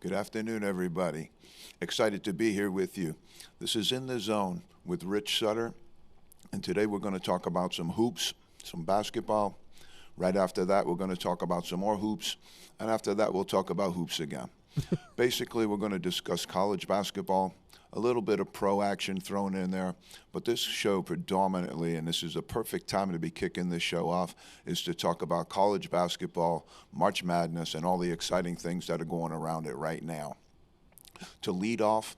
Good afternoon, everybody. Excited to be here with you. This is In the Zone with Rich Sutter, and today we're going to talk about some hoops, some basketball. Right after that, we're going to talk about some more hoops, and after that, we'll talk about hoops again. Basically, we're going to discuss college basketball, a little bit of pro action thrown in there, but this show predominantly, and this is a perfect time to be kicking this show off, is to talk about college basketball, March Madness, and all the exciting things that are going around it right now. To lead off,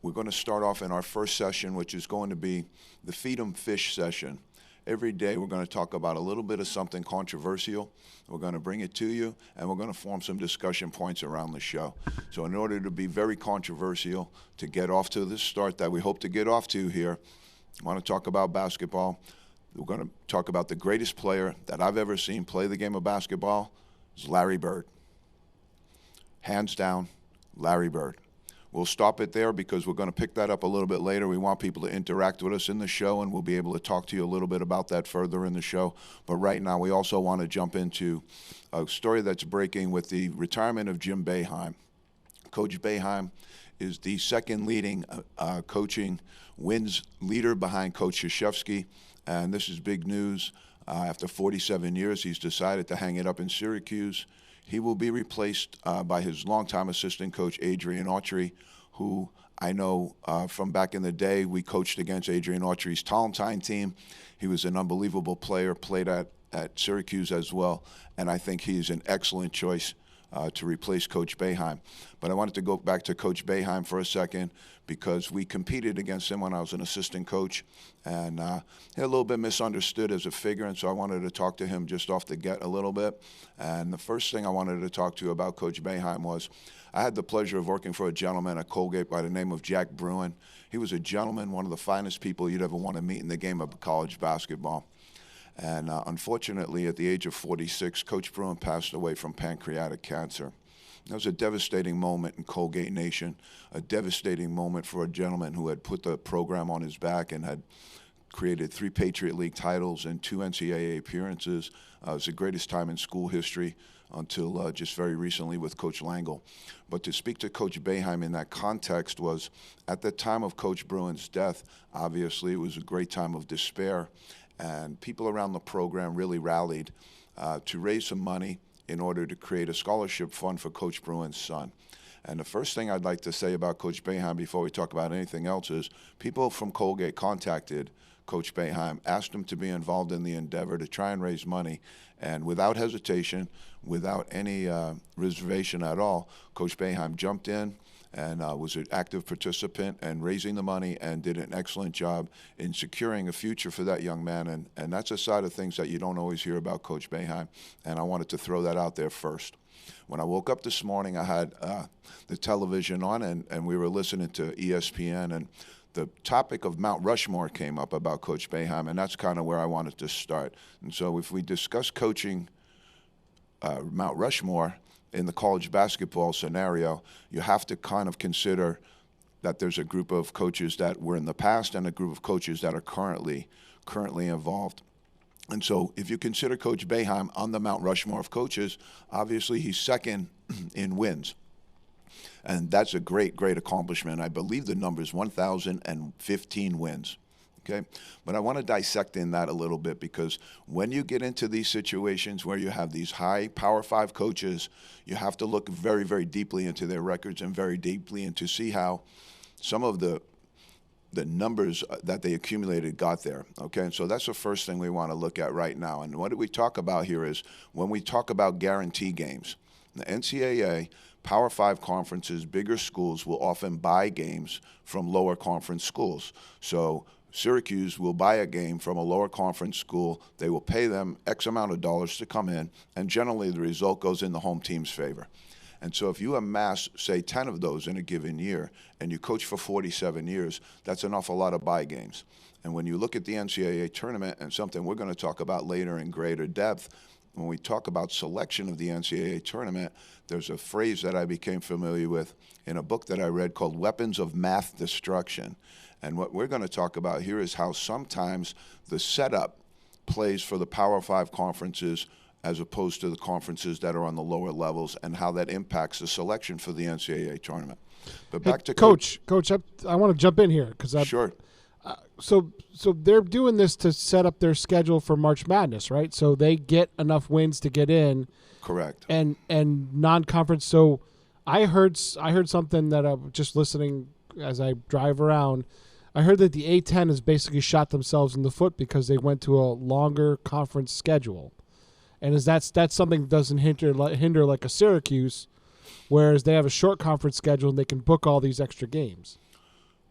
we're going to start off in our first session, which is going to be the Feed 'em Fish session. Every day we're going to talk about a little bit of something controversial. We're going to bring it to you, and we're going to form some discussion points around the show. So in order to be very controversial, to get off to this start that we hope to get off to here, I want to talk about basketball. We're going to talk about the greatest player that I've ever seen play the game of basketball is Larry Bird. Hands down, Larry Bird. We'll stop it there because we're going to pick that up a little bit later. We want people to interact with us in the show, and we'll be able to talk to you a little bit about that further in the show. But right now, we also want to jump into a story that's breaking with the retirement of Jim Boeheim. Coach Boeheim is the second leading coaching wins leader behind Coach Krzyzewski, and this is big news. After 47 years, he's decided to hang it up in Syracuse. He will be replaced by his longtime assistant coach, Adrian Autry, who I know from back in the day. We coached against Adrian Autry's Tallentine team. He was an unbelievable player, played at Syracuse as well, and I think he's an excellent choice to replace Coach Boeheim. But I wanted to go back to Coach Boeheim for a second because we competed against him when I was an assistant coach, and he a little bit misunderstood as a figure, and so I wanted to talk to him just off the get a little bit. And the first thing I wanted to talk to you about Coach Boeheim was I had the pleasure of working for a gentleman at Colgate by the name of Jack Bruin. He was a gentleman, one of the finest people you'd ever want to meet in the game of college basketball. And unfortunately, at the age of 46, Coach Bruin passed away from pancreatic cancer. That was a devastating moment in Colgate Nation, a devastating moment for a gentleman who had put the program on his back and had created 3 Patriot League titles and 2 NCAA appearances. It was the greatest time in school history until just very recently with Coach Langle. But to speak to Coach Boeheim in that context was, at the time of Coach Bruin's death, obviously it was a great time of despair, and people around the program really rallied to raise some money in order to create a scholarship fund for Coach Bruin's son. And the first thing I'd like to say about Coach Boeheim before we talk about anything else is people from Colgate contacted Coach Boeheim, asked him to be involved in the endeavor to try and raise money, and without hesitation, without any reservation at all, Coach Boeheim jumped in and was an active participant in raising the money and did an excellent job in securing a future for that young man. And that's a side of things that you don't always hear about Coach Boeheim, and I wanted to throw that out there first. When I woke up this morning, I had the television on, and we were listening to ESPN, and the topic of Mount Rushmore came up about Coach Boeheim, and that's kind of where I wanted to start. And so if we discuss coaching Mount Rushmore in the college basketball scenario, you have to kind of consider that there's a group of coaches that were in the past and a group of coaches that are currently involved. And so if you consider Coach Boeheim on the Mount Rushmore of coaches, obviously he's second in wins. And that's a great, great accomplishment. I believe the number is 1,015 wins. Okay, but I want to dissect in that a little bit, because when you get into these situations where you have these high Power 5 coaches, you have to look very, very deeply into their records and very deeply into see how some of the numbers that they accumulated got there. Okay, and so that's the first thing we want to look at right now. And what we talk about here is when we talk about guarantee games, the NCAA, Power 5 conferences, bigger schools will often buy games from lower conference schools. So Syracuse will buy a game from a lower conference school. They will pay them X amount of dollars to come in, and generally the result goes in the home team's favor. And so if you amass, say, 10 of those in a given year, and you coach for 47 years, that's an awful lot of buy games. And when you look at the NCAA tournament, and something we're going to talk about later in greater depth, when we talk about selection of the NCAA tournament, there's a phrase that I became familiar with in a book that I read called Weapons of Math Destruction. And what we're going to talk about here is how sometimes the setup plays for the Power 5 conferences as opposed to the conferences that are on the lower levels, and how that impacts the selection for the NCAA tournament. But back to Coach, I want to jump in here because sure. So they're doing this to set up their schedule for March Madness, right? So they get enough wins to get in. Correct. And non-conference. So I heard something that I'm just listening as I drive around. I heard that the A10 has basically shot themselves in the foot because they went to a longer conference schedule, and that's something that doesn't hinder like a Syracuse, whereas they have a short conference schedule and they can book all these extra games.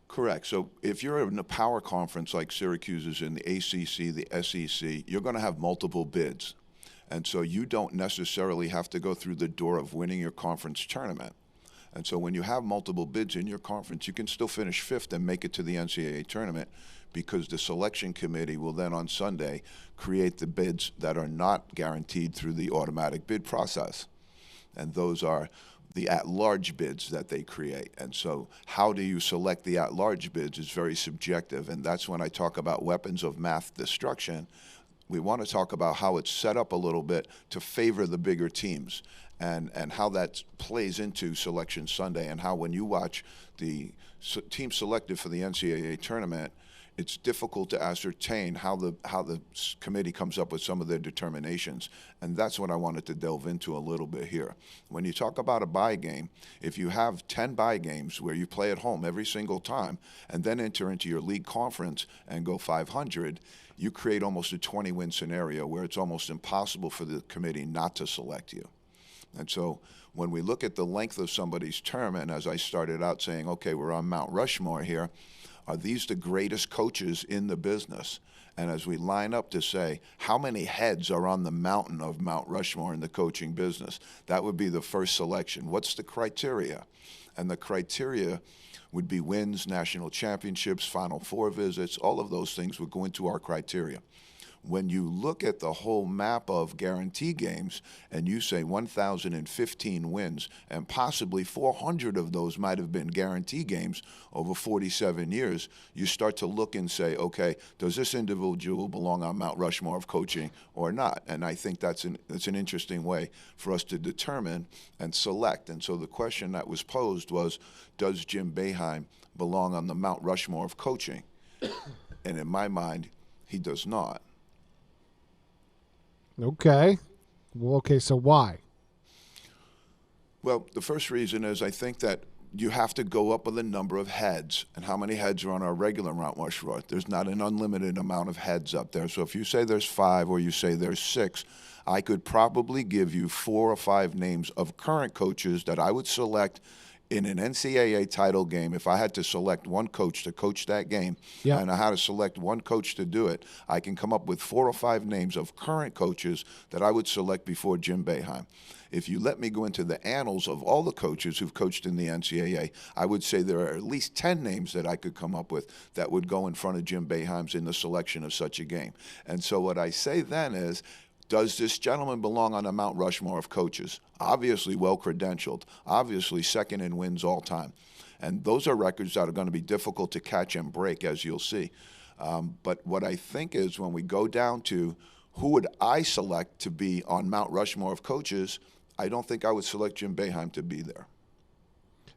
Correct. So if you're in a power conference like Syracuse is in the ACC, the SEC, you're going to have multiple bids. And so you don't necessarily have to go through the door of winning your conference tournament. And so when you have multiple bids in your conference, you can still finish fifth and make it to the NCAA tournament, because the selection committee will then on Sunday create the bids that are not guaranteed through the automatic bid process. And those are the at-large bids that they create. And so how do you select the at-large bids is very subjective. And that's when I talk about weapons of math destruction. We want to talk about how it's set up a little bit to favor the bigger teams, and how that plays into Selection Sunday, and how when you watch the team selected for the NCAA tournament, it's difficult to ascertain how the committee comes up with some of their determinations. And that's what I wanted to delve into a little bit here. When you talk about a bye game, if you have 10 bye games where you play at home every single time and then enter into your league conference and go 500, you create almost a 20-win scenario where it's almost impossible for the committee not to select you. And so when we look at the length of somebody's term, and as I started out saying, okay, we're on Mount Rushmore here, are these the greatest coaches in the business? And as we line up to say, how many heads are on the mountain of Mount Rushmore in the coaching business? That would be the first selection. What's the criteria? And the criteria would be wins, national championships, Final Four visits. All of those things would go into our criteria. When you look at the whole map of guarantee games and you say 1,015 wins, and possibly 400 of those might have been guarantee games over 47 years, you start to look and say, okay, does this individual belong on Mount Rushmore of coaching or not? And I think that's an interesting way for us to determine and select. And so the question that was posed was, does Jim Boeheim belong on the Mount Rushmore of coaching? And in my mind, he does not. Okay. Well, okay, so why? Well, the first reason is I think that you have to go up with a number of heads. And how many heads are on our regular Mount Rushmore? There's not an unlimited amount of heads up there. So if you say there's 5 or you say there's 6, I could probably give you 4 or 5 names of current coaches that I would select in an NCAA title game. If I had to select one coach to coach that game, and I had to select one coach to do it, I can come up with 4 or 5 names of current coaches that I would select before Jim Boeheim. If you let me go into the annals of all the coaches who've coached in the NCAA, I would say there are at least 10 names that I could come up with that would go in front of Jim Boeheim's in the selection of such a game. And so what I say then is, does this gentleman belong on a Mount Rushmore of coaches? Obviously well-credentialed, obviously second in wins all time. And those are records that are going to be difficult to catch and break, as you'll see. But what I think is when we go down to who would I select to be on Mount Rushmore of coaches, I don't think I would select Jim Boeheim to be there.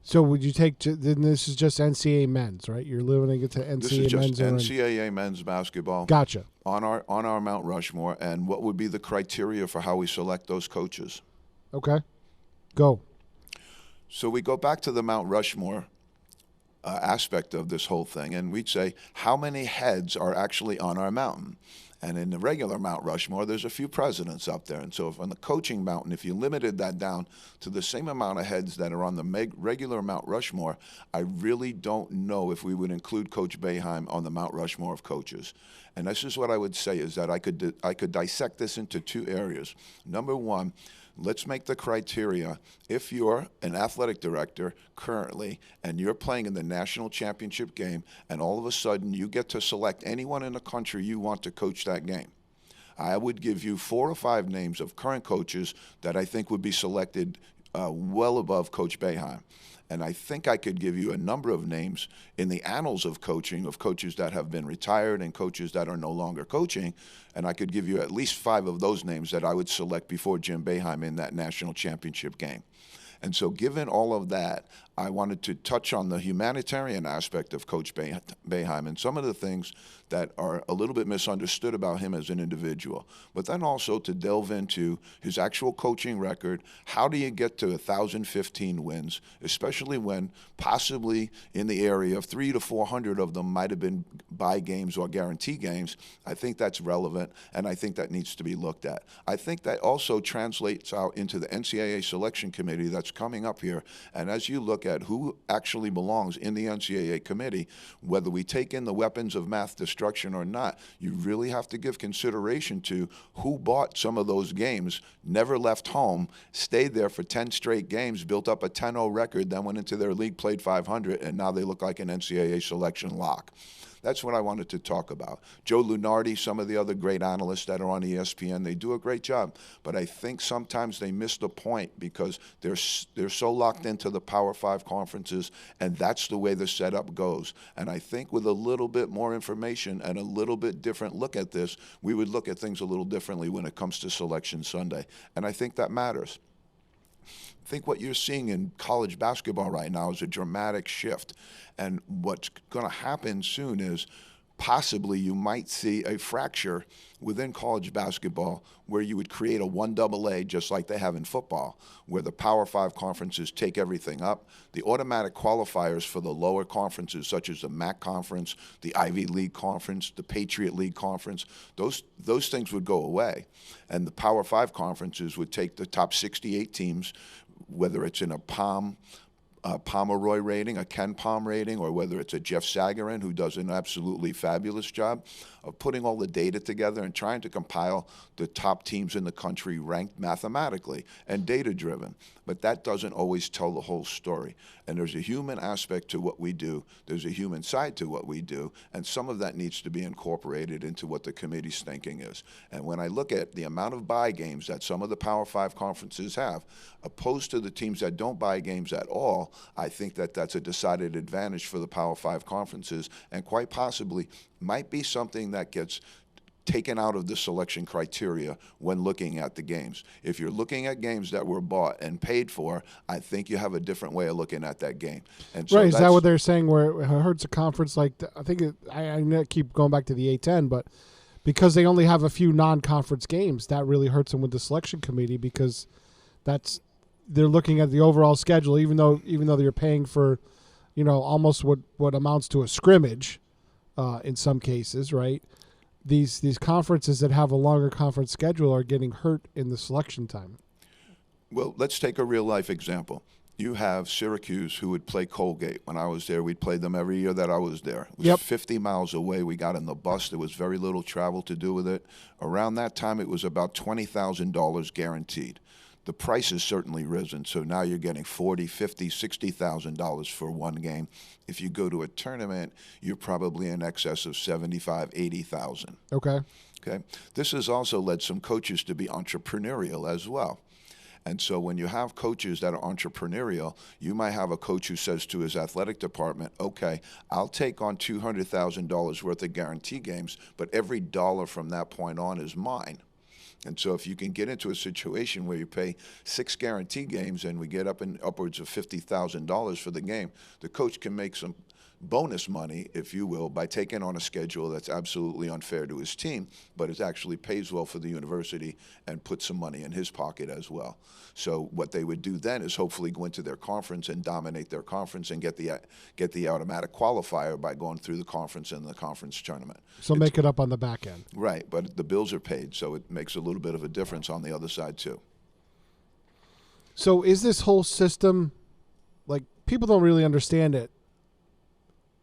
So would you take, then this is just NCAA men's, right? You're limiting it to NCAA men's. This is just NCAA men's basketball. Gotcha. On our Mount Rushmore, and what would be the criteria for how we select those coaches? Okay. Go. So we go back to the Mount Rushmore aspect of this whole thing, and we'd say, how many heads are actually on our mountain? And in the regular Mount Rushmore, there's a few presidents up there. And so if on the coaching mountain, if you limited that down to the same amount of heads that are on the regular Mount Rushmore, I really don't know if we would include Coach Boeheim on the Mount Rushmore of coaches. And this is what I would say is that I could dissect this into 2 areas. Number one, let's make the criteria, if you're an athletic director currently and you're playing in the national championship game and all of a sudden you get to select anyone in the country you want to coach that game, I would give you 4 or 5 names of current coaches that I think would be selected well above Coach Boeheim. And I think I could give you a number of names in the annals of coaching, of coaches that have been retired and coaches that are no longer coaching. And I could give you at least 5 of those names that I would select before Jim Boeheim in that national championship game. And so given all of that, I wanted to touch on the humanitarian aspect of Coach Boeheim and some of the things that are a little bit misunderstood about him as an individual. But then also to delve into his actual coaching record. How do you get to 1,015 wins, especially when possibly in the area of 300 to 400 of them might have been bye games or guarantee games? I think that's relevant, and I think that needs to be looked at. I think that also translates out into the NCAA selection committee that's coming up here. And as you look at who actually belongs in the NCAA committee, whether we take in the weapons of math destruction or not, you really have to give consideration to who bought some of those games, never left home, stayed there for 10 straight games, built up a 10-0 record, then went into their league, played 500, and now they look like an NCAA selection lock. That's what I wanted to talk about. Joe Lunardi, some of the other great analysts that are on ESPN, they do a great job. But I think sometimes they miss the point because they're so locked into the Power 5 conferences, and that's the way the setup goes. And I think with a little bit more information and a little bit different look at this, we would look at things a little differently when it comes to Selection Sunday. And I think that matters. I think what you're seeing in college basketball right now is a dramatic shift. And what's going to happen soon is possibly you might see a fracture within college basketball where you would create a 1AA just like they have in football, where the Power 5 conferences take everything up. The automatic qualifiers for the lower conferences, such as the MAC conference, the Ivy League conference, the Patriot League conference, those things would go away. And the Power 5 conferences would take the top 68 teams, whether it's in a Pomeroy rating, a Ken Pom rating, or whether it's a Jeff Sagarin, who does an absolutely fabulous job of putting all the data together and trying to compile the top teams in the country ranked mathematically and data-driven. But that doesn't always tell the whole story. And there's a human aspect to what we do. There's a human side to what we do. And some of that needs to be incorporated into what the committee's thinking is. And when I look at the amount of bye games that some of the Power 5 conferences have, opposed to the teams that don't buy games at all, I think that that's a decided advantage for the Power 5 conferences, and quite possibly might be something that gets taken out of the selection criteria when looking at the games. If you're looking at games that were bought and paid for, I think you have a different way of looking at that game. And so right, is that what they're saying where it hurts a conference like I think I keep going back to the A10, but because they only have a few non-conference games, that really hurts them with the selection committee because they're looking at the overall schedule, even though they're paying for, almost what amounts to a scrimmage, in some cases, right? These conferences that have a longer conference schedule are getting hurt in the selection time. Well, let's take a real life example. You have Syracuse, who would play Colgate. When I was there, we'd play them every year that I was there. It was 50 miles away. We got in the bus. There was very little travel to do with it. Around that time, it was about $20,000 guaranteed. The price has certainly risen, so now you're getting $40,000, $50,000, $60,000 for one game. If you go to a tournament, you're probably in excess of $75,000, $80,000. Okay. This has also led some coaches to be entrepreneurial as well. And so when you have coaches that are entrepreneurial, you might have a coach who says to his athletic department, okay, I'll take on $200,000 worth of guarantee games, but every dollar from that point on is mine. And so if you can get into a situation where you pay 6 guarantee games and we get up in upwards of $50,000 for the game, the coach can make some bonus money, if you will, by taking on a schedule that's absolutely unfair to his team, but it actually pays well for the university and puts some money in his pocket as well. So what they would do then is hopefully go into their conference and dominate their conference and get the automatic qualifier by going through the conference and the conference tournament. So make it up on the back end. Right, but the bills are paid, so it makes a little bit of a difference on the other side too. So is this whole system, like, people don't really understand it.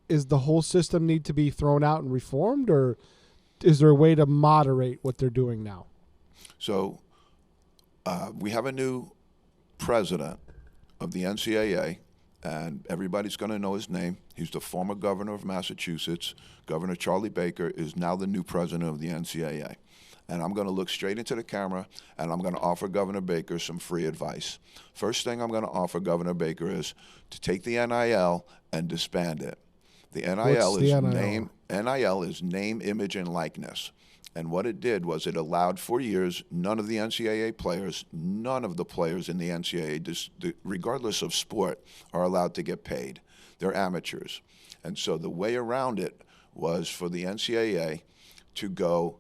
Is the whole system need to be thrown out and reformed, or is there a way to moderate what they're doing now? So we have a new president of the NCAA, and everybody's going to know his name. He's the former governor of Massachusetts. Governor Charlie Baker is now the new president of the NCAA. and I'm going to look straight into the camera, and I'm going to offer Governor Baker some free advice. First thing I'm going to offer Governor Baker is to take the NIL and disband it. The What's the NIL? NIL is name, image, and likeness. And what it did was it allowed for years none of the NCAA players, none of the players in the NCAA, regardless of sport, are allowed to get paid. They're amateurs. And so the way around it was for the NCAA to go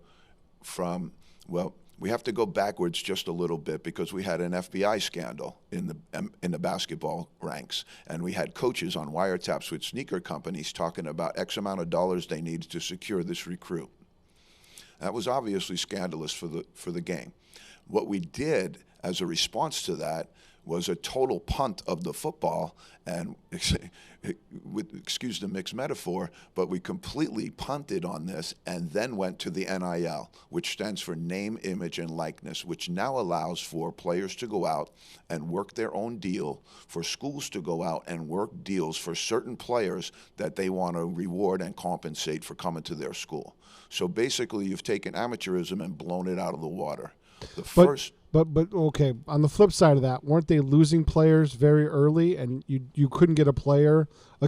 from, well, we have to go backwards just a little bit because we had an FBI scandal in the basketball ranks, and we had coaches on wiretaps with sneaker companies talking about X amount of dollars they needed to secure this recruit. That was obviously scandalous for the game. What we did as a response to that was a total punt of the football, and excuse the mixed metaphor, but we completely punted on this and then went to the NIL, which stands for name, image, and likeness, which now allows for players to go out and work their own deal, for schools to go out and work deals for certain players that they want to reward and compensate for coming to their school. So basically, you've taken amateurism and blown it out of the water. But okay, on the flip side of that, weren't they losing players very early, and you couldn't get a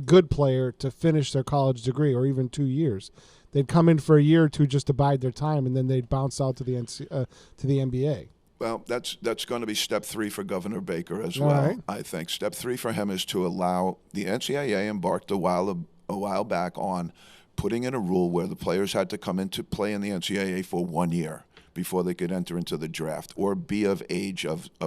good player, to finish their college degree, or even 2 years? They'd come in for a year or two just to bide their time, and then they'd bounce out to the NBA. Well, that's going to be step 3 for Governor Baker as All well. right. I think step 3 for him is to allow the NCAA embarked a while back on putting in a rule where the players had to come into play in the NCAA for 1 year before they could enter into the draft or be of a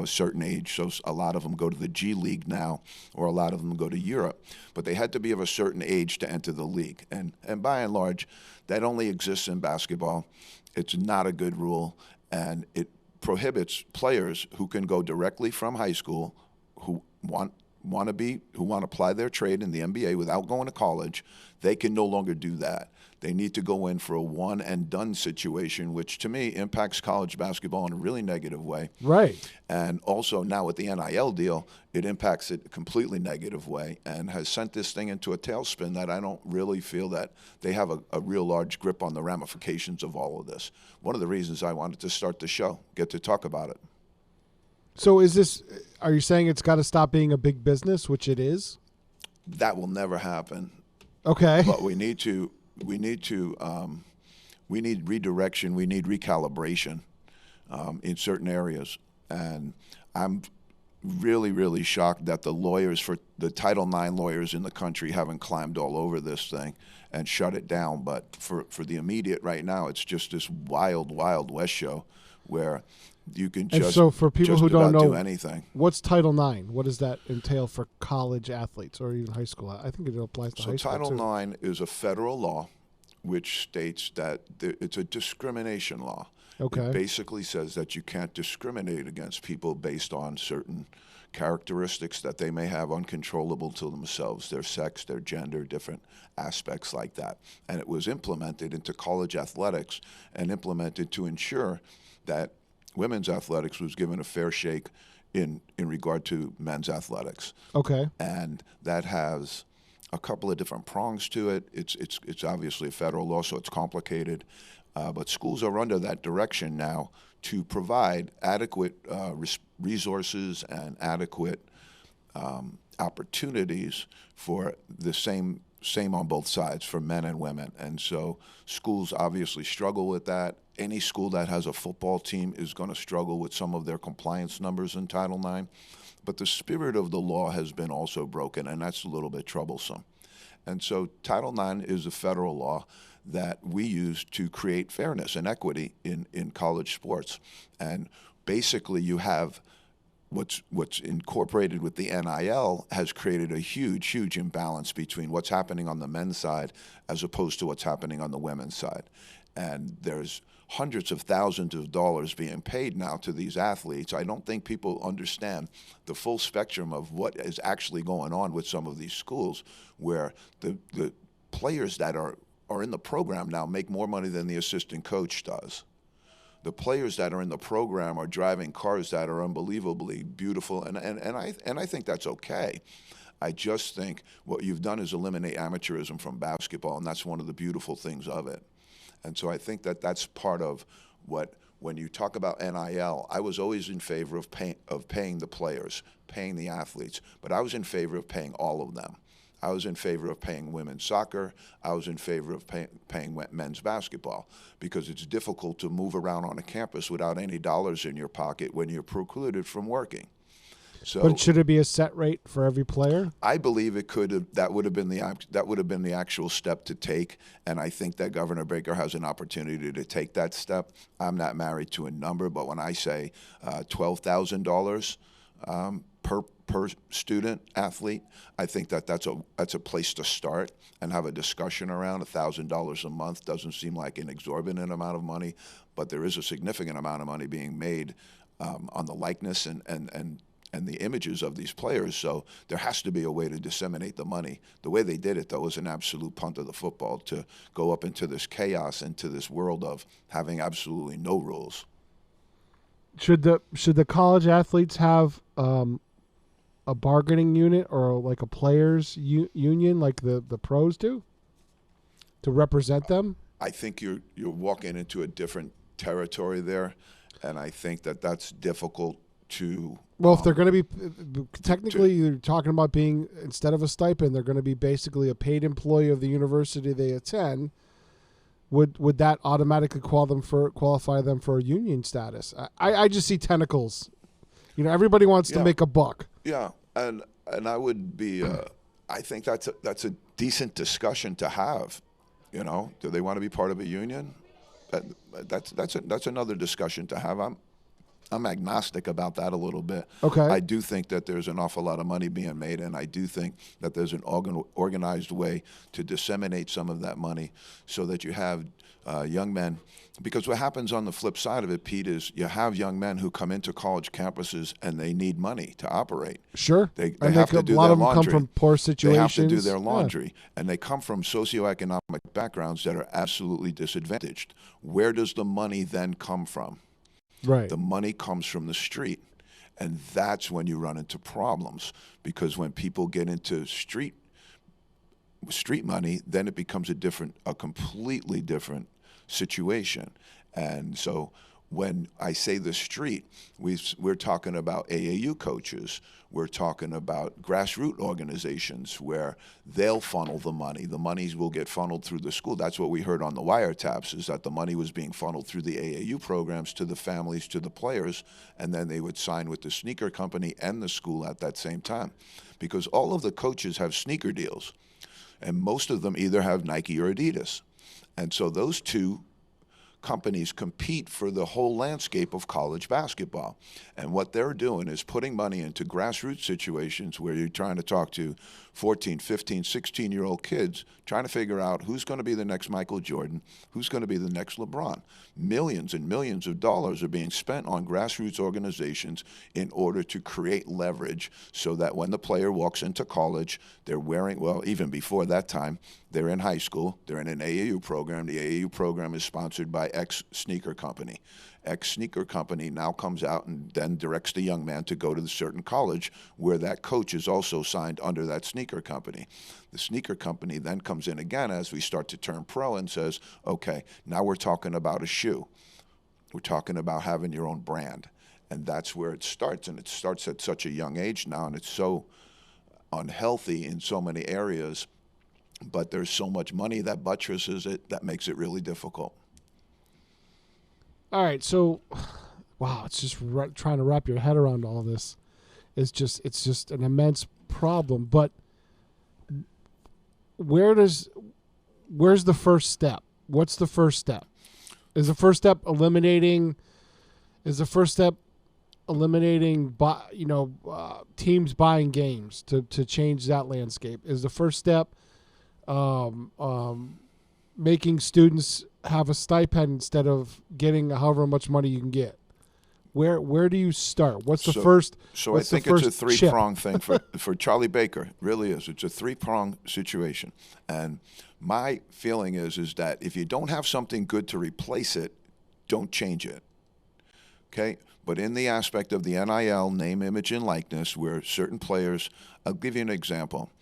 certain age. So a lot of them go to the G League now, or a lot of them go to Europe. But they had to be of a certain age to enter the league. And by and large, that only exists in basketball. It's not a good rule, and it prohibits players who can go directly from high school, who want to apply their trade in the NBA without going to college. They can no longer do that. They need to go in for a one and done situation, which to me impacts college basketball in a really negative way. Right. And also now with the NIL deal, it impacts it a completely negative way and has sent this thing into a tailspin that I don't really feel that they have a real large grip on the ramifications of all of this. One of the reasons I wanted to start the show, get to talk about it. So are you saying it's got to stop being a big business, which it is? That will never happen. Okay. But we need redirection. We need recalibration in certain areas. And I'm really, really shocked that the Title IX lawyers in the country haven't climbed all over this thing and shut it down. But for the immediate right now, it's just this wild, wild West show where you can just, so for people just who don't know do anything. What's Title IX? What does that entail for college athletes or even high school? I think it applies to high school So too. Title IX is a federal law which states that it's a discrimination law. Okay. It basically says that you can't discriminate against people based on certain characteristics that they may have uncontrollable to themselves, their sex, their gender, different aspects like that. And it was implemented into college athletics and implemented to ensure that women's athletics was given a fair shake in regard to men's athletics. Okay. And that has a couple of different prongs to it. It's obviously a federal law, so it's complicated. But schools are under that direction now to provide adequate resources and adequate opportunities for the same on both sides, for men and women. And so schools obviously struggle with that. Any school that has a football team is going to struggle with some of their compliance numbers in Title IX. But the spirit of the law has been also broken, and that's a little bit troublesome. And so Title IX is a federal law that we use to create fairness and equity in college sports. And basically you have what's incorporated with the NIL has created a huge, huge imbalance between what's happening on the men's side as opposed to what's happening on the women's side. And there's hundreds of thousands of dollars being paid now to these athletes. I don't think people understand the full spectrum of what is actually going on with some of these schools, where the players that are in the program now make more money than the assistant coach does. The players that are in the program are driving cars that are unbelievably beautiful, and I think that's okay. I just think what you've done is eliminate amateurism from basketball, and that's one of the beautiful things of it. And so I think that that's part of When you talk about NIL, I was always in favor of paying the players, paying the athletes, but I was in favor of paying all of them. I was in favor of paying women's soccer. I was in favor of paying men's basketball, because it's difficult to move around on a campus without any dollars in your pocket when you're precluded from working. So, But should it be a set rate for every player? I believe it could have. That would have been the actual step to take, and I think that Governor Baker has an opportunity to take that step. I'm not married to a number, but when I say $12,000 per student athlete, I think that's a place to start and have a discussion around. $1,000 a month doesn't seem like an exorbitant amount of money, but there is a significant amount of money being made on the likeness and the images of these players. So there has to be a way to disseminate the money. The way they did it, though, was an absolute punt of the football to go up into this chaos, into this world of having absolutely no rules. Should the college athletes have a bargaining unit or like a players union like the pros do to represent them? I think you're walking into a different territory there, and I think that's difficult to. Well, if they're going to be technically, you're talking about being, instead of a stipend, they're going to be basically a paid employee of the university they attend. Would that automatically qualify them for a union status? I just see tentacles. Everybody wants to make a buck. Yeah, and I would be. I think that's a decent discussion to have. Do they want to be part of a union? That's another discussion to have. I'm agnostic about that a little bit. Okay. I do think that there's an awful lot of money being made, and I do think that there's an organized way to disseminate some of that money so that you have young men. Because what happens on the flip side of it, Pete, is you have young men who come into college campuses and they need money to operate. Sure. They have to do a lot their of them laundry. come from poor situations. They have to do their Yeah. laundry. And they come from socioeconomic backgrounds that are absolutely disadvantaged. Where does the money then come from? Right. The money comes from the street. And that's when you run into problems, because when people get into street money, then it becomes a completely different situation. And so when I say the street, we're talking about AAU coaches. We're talking about grassroots organizations where they'll funnel the money. The monies will get funneled through the school. That's what we heard on the wiretaps, is that the money was being funneled through the AAU programs to the families, to the players, and then they would sign with the sneaker company and the school at that same time. Because all of the coaches have sneaker deals, and most of them either have Nike or Adidas. And so those two companies compete for the whole landscape of college basketball. And what they're doing is putting money into grassroots situations where you're trying to talk to 14, 15, 16-year-old kids, trying to figure out who's going to be the next Michael Jordan, who's going to be the next LeBron. Millions and millions of dollars are being spent on grassroots organizations in order to create leverage so that when the player walks into college, they're wearing, well, even before that time, they're in high school, they're in an AAU program. The AAU program is sponsored by X sneaker company. X sneaker company now comes out and then directs the young man to go to the certain college where that coach is also signed under that sneaker company. The sneaker company then comes in again as we start to turn pro and says, okay, now we're talking about a shoe. We're talking about having your own brand. And that's where it starts. And it starts at such a young age now, and it's so unhealthy in so many areas. But there's so much money that buttresses it that makes it really difficult. All right, so, wow, it's just trying to wrap your head around all this. It's just an immense problem. But where's the first step? What's the first step? Is the first step eliminating teams buying games to change that landscape? Is the first step making students have a stipend instead of getting however much money you can get? Where do you start? What's the first? So I think it's a three-pronged thing for Charlie Baker. It really is. It's a three-pronged situation. And my feeling is that if you don't have something good to replace it, don't change it. Okay? But in the aspect of the NIL, name, image, and likeness, where certain players, I'll give you an example.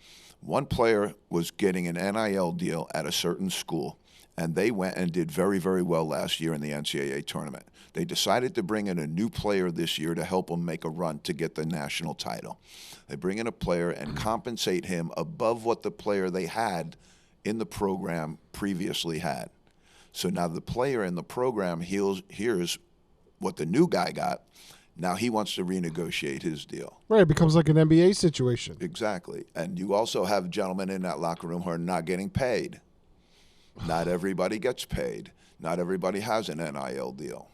One player was getting an NIL deal at a certain school, and they went and did very, very well last year in the NCAA tournament. They decided to bring in a new player this year to help them make a run to get the national title. They bring in a player and compensate him above what the player they had in the program previously had. So now the player in the program hears what the new guy got. Now he wants to renegotiate his deal. Right, it becomes like an NBA situation. Exactly. And you also have gentlemen in that locker room who are not getting paid. Not everybody gets paid. Not everybody has an NIL deal.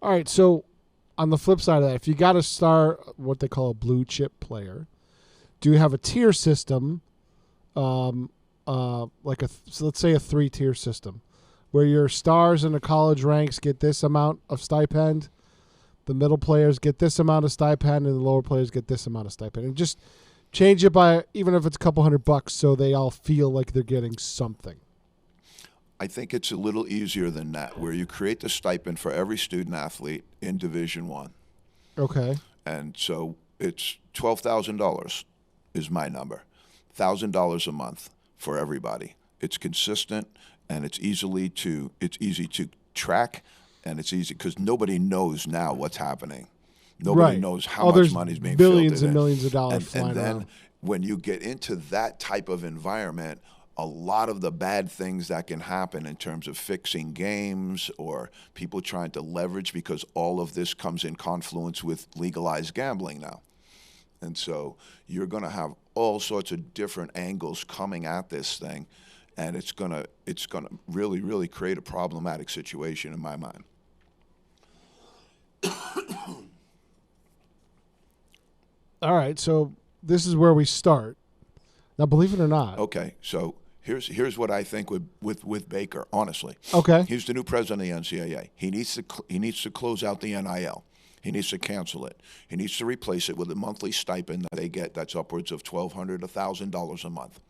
All right, so on the flip side of that, if you got a star, what they call a blue chip player, do you have a tier system, so let's say a 3-tier system, where your stars in the college ranks get this amount of stipend, the middle players get this amount of stipend, and the lower players get this amount of stipend, and just change it by, even if it's a couple $100, so they all feel like they're getting something? I think it's a little easier than that, where you create the stipend for every student athlete in Division I. Okay. And so it's $12,000 is my number, $1,000 a month for everybody. It's consistent, and it's easy to track, and it's easy because nobody knows now what's happening. Nobody knows how much money is being billions filtered and in. millions of dollars flying And then around. when you get into that type of environment, a lot of the bad things that can happen in terms of fixing games or people trying to leverage, because all of this comes in confluence with legalized gambling now. And so you're going to have all sorts of different angles coming at this thing, and it's going to really, really create a problematic situation in my mind. All right, so this is where we start. Now, believe it or not. Okay, so here's what I think with Baker, honestly. Okay. He's the new president of the NCAA. He needs to close out the NIL. He needs to cancel it. He needs to replace it with a monthly stipend that they get that's upwards of $1,200, $1,000 a month.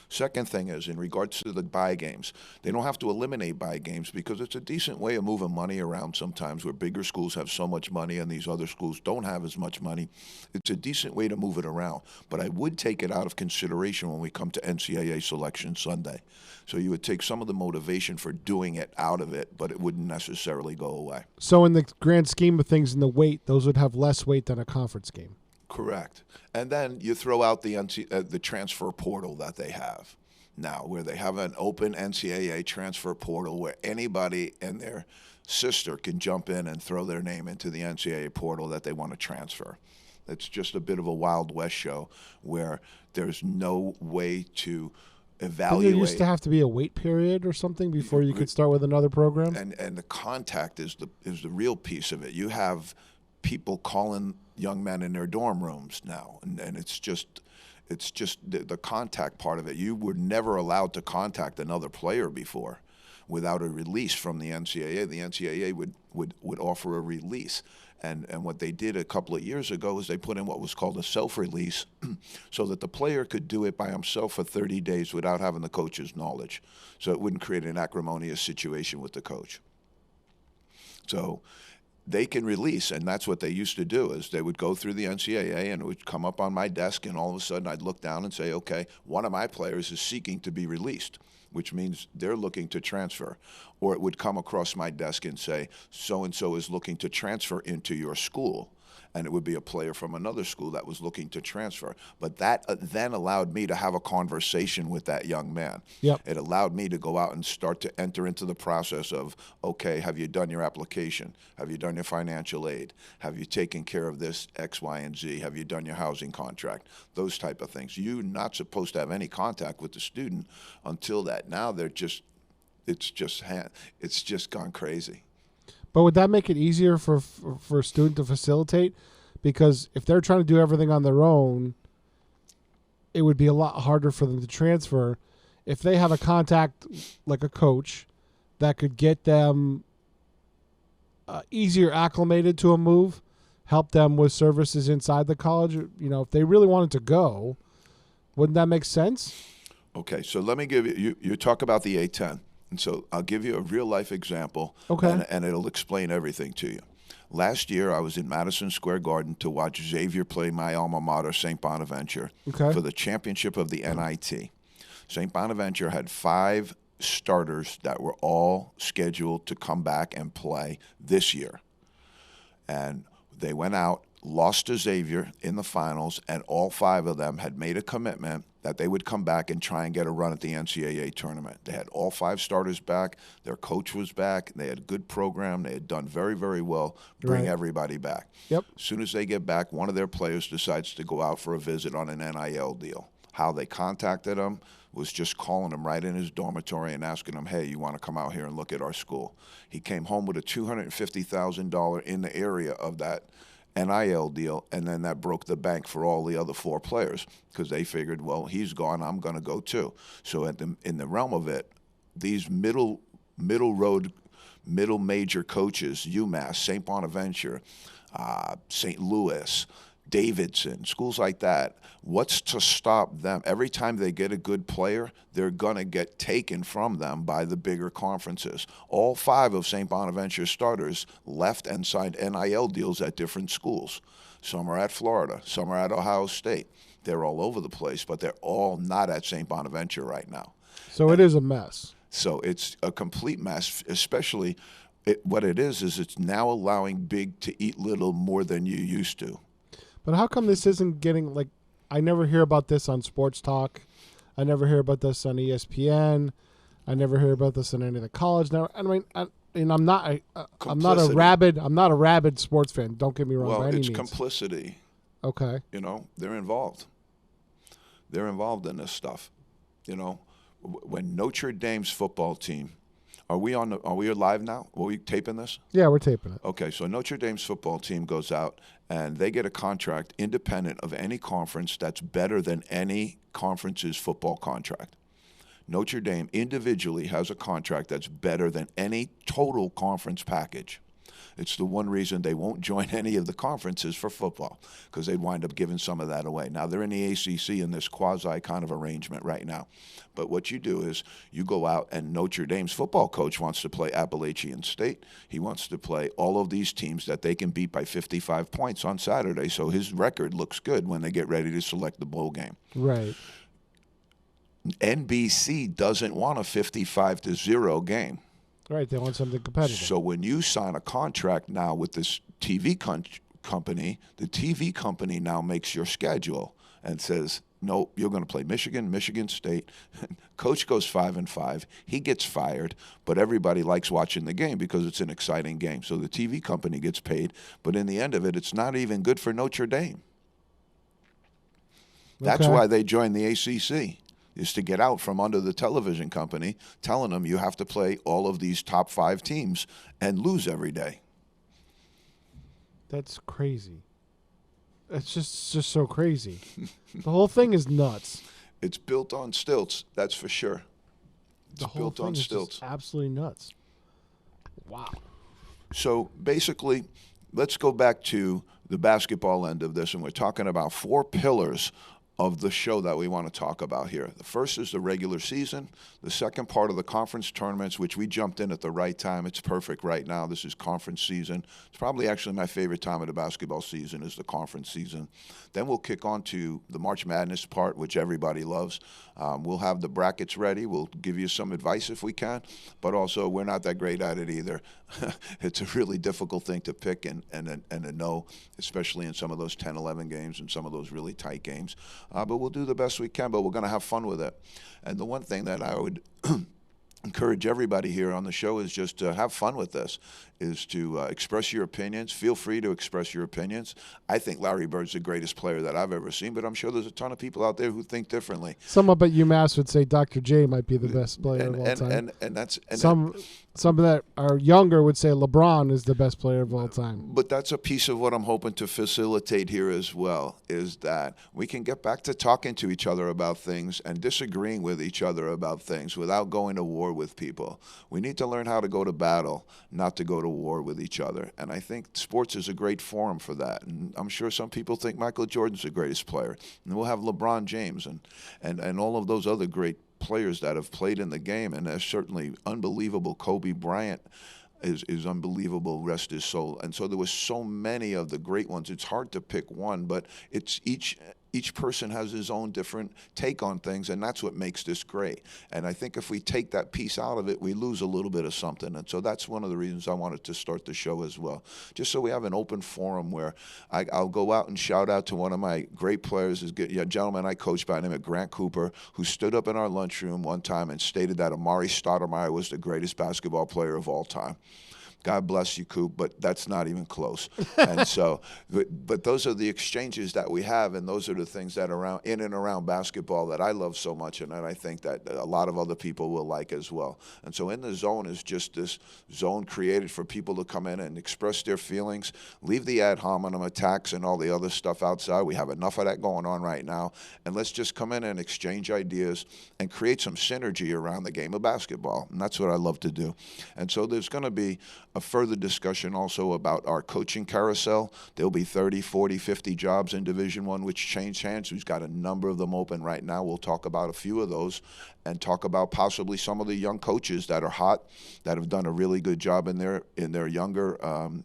Second thing is, in regards to the buy games, they don't have to eliminate buy games because it's a decent way of moving money around sometimes, where bigger schools have so much money and these other schools don't have as much money. It's a decent way to move it around. But I would take it out of consideration when we come to NCAA Selection Sunday. So you would take some of the motivation for doing it out of it, but it wouldn't necessarily go away. So in the grand scheme of things, in the weight, those would have less weight than a conference game. Correct. And then you throw out the transfer portal that they have now, where they have an open NCAA transfer portal where anybody and their sister can jump in and throw their name into the NCAA portal that they want to transfer. It's just a bit of a Wild West show where there's no way to evaluate. There used to have to be a wait period or something before you could start with another program? And the contact is the real piece of it. You have people calling young men in their dorm rooms now, and it's just the contact part of it. You were never allowed to contact another player before without a release from the NCAA. The NCAA would offer a release, and what they did a couple of years ago is they put in what was called a self-release so that the player could do it by himself for 30 days without having the coach's knowledge, so it wouldn't create an acrimonious situation with the coach. So they can release, and that's what they used to do, is they would go through the NCAA and it would come up on my desk, and all of a sudden I'd look down and say, okay, one of my players is seeking to be released, which means they're looking to transfer. Or it would come across my desk and say, so-and-so is looking to transfer into your school. And it would be a player from another school that was looking to transfer. But that then allowed me to have a conversation with that young man. Yep. It allowed me to go out and start to enter into the process of, okay, have you done your application? Have you done your financial aid? Have you taken care of this X, Y, and Z? Have you done your housing contract? Those type of things. You're not supposed to have any contact with the student until that. Now it's just gone crazy. But would that make it easier for a student to facilitate? Because if they're trying to do everything on their own, it would be a lot harder for them to transfer. If they have a contact like a coach that could get them easier acclimated to a move, help them with services inside the college, if they really wanted to go, wouldn't that make sense? Okay, so let me give you talk about the A10. And so I'll give you a real-life example, okay, and it'll explain everything to you. Last year, I was in Madison Square Garden to watch Xavier play my alma mater, St. Bonaventure, okay, for the championship of the NIT. St. Bonaventure had 5 starters that were all scheduled to come back and play this year. And they went out, lost to Xavier in the finals, and all 5 of them had made a commitment that they would come back and try and get a run at the NCAA tournament. They had all 5 starters back. Their coach was back. They had a good program. They had done very, very well. Bring everybody back. Yep. As soon as they get back, one of their players decides to go out for a visit on an NIL deal. How they contacted him was just calling him right in his dormitory and asking him, hey, you want to come out here and look at our school? He came home with a $250,000 in the area of that NIL deal, and then that broke the bank for all the other 4 players because they figured, well, he's gone, I'm going to go too. So in the realm of it, these middle major coaches, UMass, St. Bonaventure, St. Louis, Davidson, schools like that, what's to stop them? Every time they get a good player, they're going to get taken from them by the bigger conferences. All 5 of St. Bonaventure's starters left and signed NIL deals at different schools. Some are at Florida, some are at Ohio State. They're all over the place, but they're all not at St. Bonaventure right now. So it is a mess. So it's a complete mess, especially what it is it's now allowing big to eat little more than you used to. But how come this isn't getting, like, I never hear about this on Sports Talk. I never hear about this on ESPN. I never hear about this on any of the college. Now, I mean, I'm not a rabid sports fan. Don't get me wrong. Well, by any it's means. complicity. Okay. You know, they're involved. They're involved in this stuff. You know, when Notre Dame's football team, are we live now? Are we taping this? Yeah, we're taping it. Okay, so Notre Dame's football team goes out and they get a contract independent of any conference that's better than any conference's football contract. Notre Dame individually has a contract that's better than any total conference package. It's the one reason they won't join any of the conferences for football, because they'd wind up giving some of that away. Now, they're in the ACC in this quasi kind of arrangement right now. But what you do is you go out, and Notre Dame's football coach wants to play Appalachian State. He wants to play all of these teams that they can beat by 55 points on Saturday, so his record looks good when they get ready to select the bowl game. Right. NBC doesn't want a 55-0 game. Right, they want something competitive. So when you sign a contract now with this TV company, the TV company now makes your schedule and says, nope, you're going to play Michigan, Michigan State. Coach goes 5-5. He gets fired, but everybody likes watching the game because it's an exciting game. So the TV company gets paid, but in the end of it, it's not even good for Notre Dame. That's why they joined the ACC. Is to get out from under the television company telling them you have to play all of these top 5 teams and lose every day. That's crazy. It's just so crazy. The whole thing is nuts. It's built on stilts, that's for sure. It's built on stilts. Just absolutely nuts. Wow. So basically, let's go back to the basketball end of this, and we're talking about 4 pillars of the show that we want to talk about here. The first is the regular season. The second part of the conference tournaments, which we jumped in at the right time. It's perfect right now. This is conference season. It's probably actually my favorite time of the basketball season is the conference season. Then we'll kick on to the March Madness part, which everybody loves. We'll have the brackets ready. We'll give you some advice if we can, but also we're not that great at it either. It's a really difficult thing to pick and to know, especially in some of those 10-11 games and some of those really tight games. But we'll do the best we can, but we're going to have fun with it. And the one thing that I would encourage everybody here on the show is just to have fun with this, is to express your opinions. Feel free to express your opinions. I think Larry Bird's the greatest player that I've ever seen, but I'm sure there's a ton of people out there who think differently. Some up at UMass would say Dr. J might be the best player of all time. Some that are younger would say LeBron is the best player of all time. But that's a piece of what I'm hoping to facilitate here as well, is that we can get back to talking to each other about things and disagreeing with each other about things without going to war with people. We need to learn how to go to battle, not to go to war with each other. And I think sports is a great forum for that. And I'm sure some people think Michael Jordan's the greatest player. And we'll have LeBron James and all of those other great players that have played in the game, and there's certainly unbelievable. Kobe Bryant is unbelievable, rest his soul. And so there was so many of the great ones. It's hard to pick one, but it's each each person has his own different take on things, and that's what makes this great. And I think if we take that piece out of it, we lose a little bit of something. And so that's one of the reasons I wanted to start the show as well, just so we have an open forum where I'll go out and shout out to one of my great players, a gentleman I coached by the name of Grant Cooper, who stood up in our lunchroom one time and stated that Amari Stoudemire was the greatest basketball player of all time. God bless you, Coop, but that's not even close. And so, but those are the exchanges that we have, and those are the things that are in and around basketball that I love so much, and that I think that a lot of other people will like as well. And so In the Zone is just this zone created for people to come in and express their feelings, leave the ad hominem attacks and all the other stuff outside. We have enough of that going on right now, and let's just come in and exchange ideas and create some synergy around the game of basketball, and that's what I love to do. And so there's going to be a further discussion also about our coaching carousel. There'll be 30, 40, 50 jobs in Division I which change hands. We've got a number of them open right now. We'll talk about a few of those and talk about possibly some of the young coaches that are hot, that have done a really good job in their younger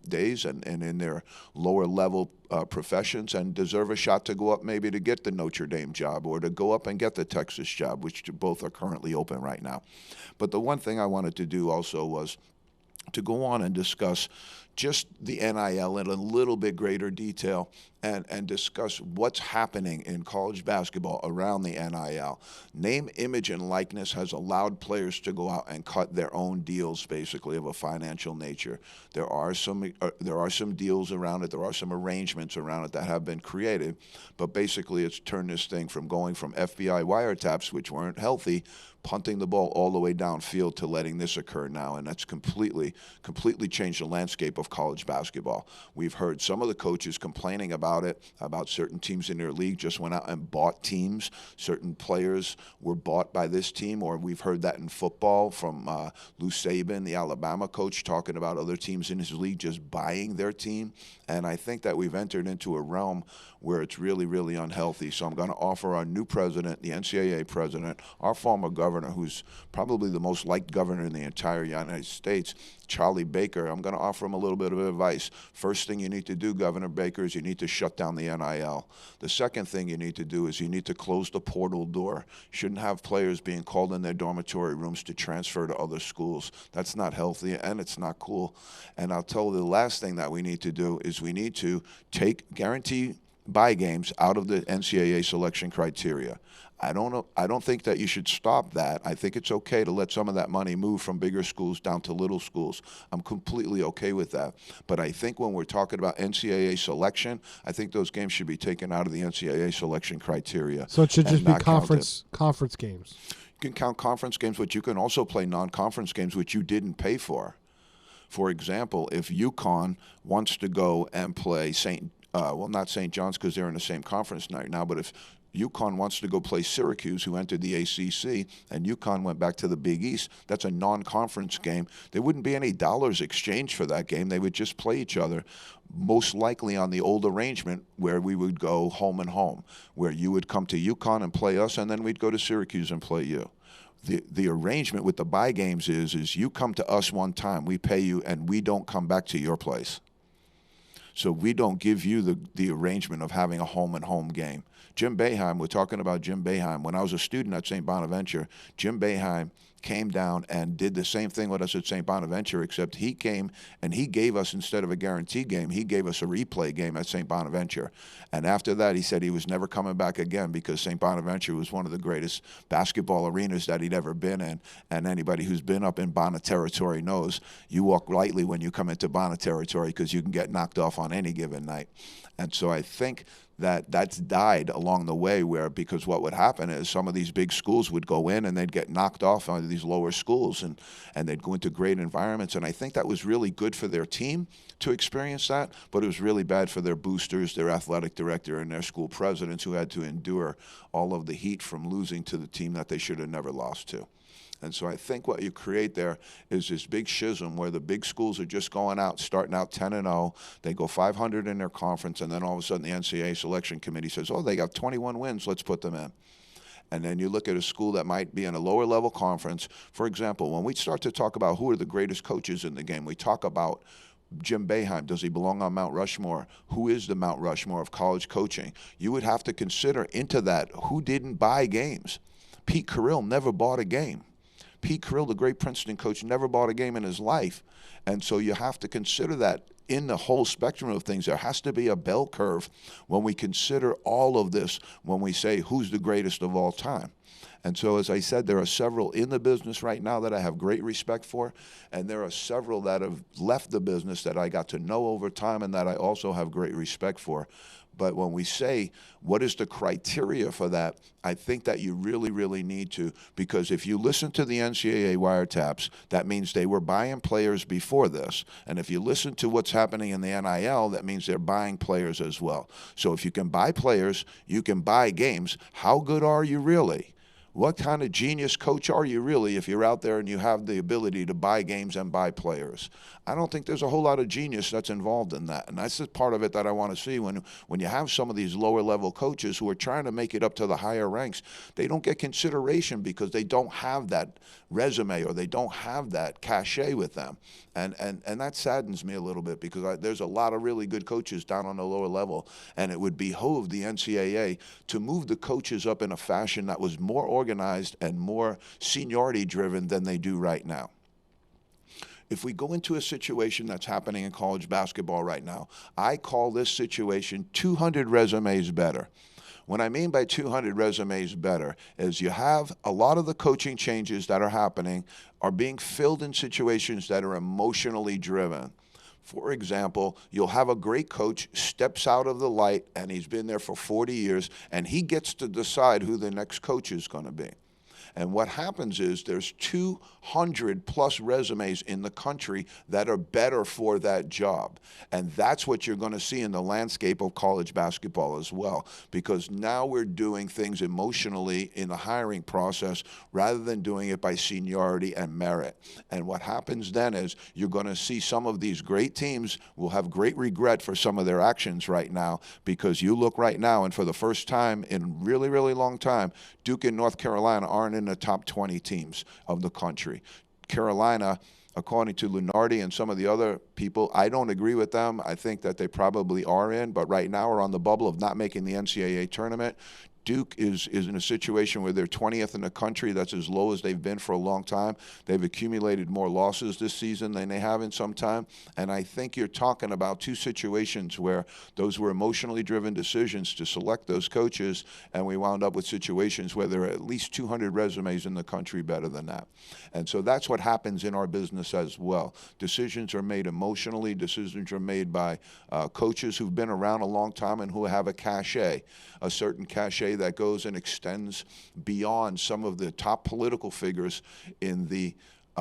days and in their lower level professions, and deserve a shot to go up maybe to get the Notre Dame job or to go up and get the Texas job, which both are currently open right now. But the one thing I wanted to do also was to go on and discuss just the NIL in a little bit greater detail and discuss what's happening in college basketball around the NIL. Name, image, and likeness has allowed players to go out and cut their own deals, basically, of a financial nature. There are some deals around it. There are some arrangements around it that have been created, but basically it's turned this thing from going from FBI wiretaps, which weren't healthy, punting the ball all the way downfield, to letting this occur now, and that's completely changed the landscape of college basketball. We've heard some of the coaches complaining about it, about certain teams in their league just went out and bought teams. Certain players were bought by this team, or we've heard that in football from Lou Saban, the Alabama coach, talking about other teams in his league just buying their team. And I think that we've entered into a realm where it's really, really unhealthy. So I'm going to offer our new president, the NCAA president, our former governor, who's probably the most liked governor in the entire United States, Charlie Baker. I'm going to offer him a little bit of advice. First thing you need to do, Governor Baker, is you need to shut down the NIL. The second thing you need to do is you need to close the portal door. Shouldn't have players being called in their dormitory rooms to transfer to other schools. That's not healthy, and it's not cool. And I'll tell you the last thing that we need to do is we need to guarantee buy games out of the NCAA selection criteria. I don't think that you should stop that. I think it's okay to let some of that money move from bigger schools down to little schools. I'm completely okay with that. But I think when we're talking about NCAA selection, I think those games should be taken out of the NCAA selection criteria. So it should just be conference games. You can count conference games, but you can also play non-conference games which you didn't pay for. For example, if UConn wants to go and play not St. John's because they're in the same conference right now, but if UConn wants to go play Syracuse, who entered the ACC, and UConn went back to the Big East, that's a non-conference game. There wouldn't be any dollars exchanged for that game. They would just play each other, most likely on the old arrangement where we would go home and home, where you would come to UConn and play us, and then we'd go to Syracuse and play you. The arrangement with the buy games is you come to us one time, we pay you, and we don't come back to your place. So we don't give you the arrangement of having a home-and-home game. Jim Boeheim, we're talking about Jim Boeheim. When I was a student at St. Bonaventure, Jim Boeheim came down and did the same thing with us at St. Bonaventure, except he came and he gave us, instead of a guaranteed game, he gave us a replay game at St. Bonaventure. And after that, he said he was never coming back again because St. Bonaventure was one of the greatest basketball arenas that he'd ever been in. And anybody who's been up in Bonnet territory knows you walk lightly when you come into Bonnet territory because you can get knocked off on any given night. And so I think that's died along the way, because what would happen is some of these big schools would go in and they'd get knocked off on these lower schools, and they'd go into great environments. And I think that was really good for their team to experience that, but it was really bad for their boosters, their athletic director, and their school presidents, who had to endure all of the heat from losing to the team that they should have never lost to. And so I think what you create there is this big schism where the big schools are just going out, starting out 10-0. They go 500 in their conference, and then all of a sudden the NCAA selection committee says, oh, they got 21 wins, let's put them in. And then you look at a school that might be in a lower level conference. For example, when we start to talk about who are the greatest coaches in the game, we talk about Jim Boeheim, does he belong on Mount Rushmore? Who is the Mount Rushmore of college coaching? You would have to consider into that who didn't buy games. Pete Carrill never bought a game. Pete Carrill, the great Princeton coach, never bought a game in his life. And so you have to consider that in the whole spectrum of things. There has to be a bell curve when we consider all of this, when we say who's the greatest of all time. And so, as I said, there are several in the business right now that I have great respect for, and there are several that have left the business that I got to know over time and that I also have great respect for. But when we say, what is the criteria for that, I think that you really, really need to, because if you listen to the NCAA wiretaps, that means they were buying players before this. And if you listen to what's happening in the NIL, that means they're buying players as well. So if you can buy players, you can buy games. How good are you really? What kind of genius coach are you really if you're out there and you have the ability to buy games and buy players? I don't think there's a whole lot of genius that's involved in that. And that's the part of it that I want to see when you have some of these lower level coaches who are trying to make it up to the higher ranks. They don't get consideration because they don't have that resume or they don't have that cachet with them. And that saddens me a little bit because there's a lot of really good coaches down on the lower level. And it would behoove the NCAA to move the coaches up in a fashion that was more organized and more seniority driven than they do right now. If we go into a situation that's happening in college basketball right now, I call this situation 200 resumes better. What I mean by 200 resumes better is you have a lot of the coaching changes that are happening are being filled in situations that are emotionally driven. For example, you'll have a great coach steps out of the light and he's been there for 40 years and he gets to decide who the next coach is going to be. And what happens is there's 200 plus resumes in the country that are better for that job. And that's what you're going to see in the landscape of college basketball as well, because now we're doing things emotionally in the hiring process rather than doing it by seniority and merit. And what happens then is you're going to see some of these great teams will have great regret for some of their actions right now, because you look right now and for the first time in a really, really long time, Duke and North Carolina aren't in the top 20 teams of the country. Carolina, according to Lunardi and some of the other people, I don't agree with them. I think that they probably are in, but right now are on the bubble of not making the NCAA tournament. Duke is in a situation where they're 20th in the country. That's as low as they've been for a long time. They've accumulated more losses this season than they have in some time. And I think you're talking about two situations where those were emotionally driven decisions to select those coaches, and we wound up with situations where there are at least 200 resumes in the country better than that. And so that's what happens in our business as well. Decisions are made emotionally. Decisions are made by coaches who've been around a long time and who have a cachet, a certain cachet that goes and extends beyond some of the top political figures in the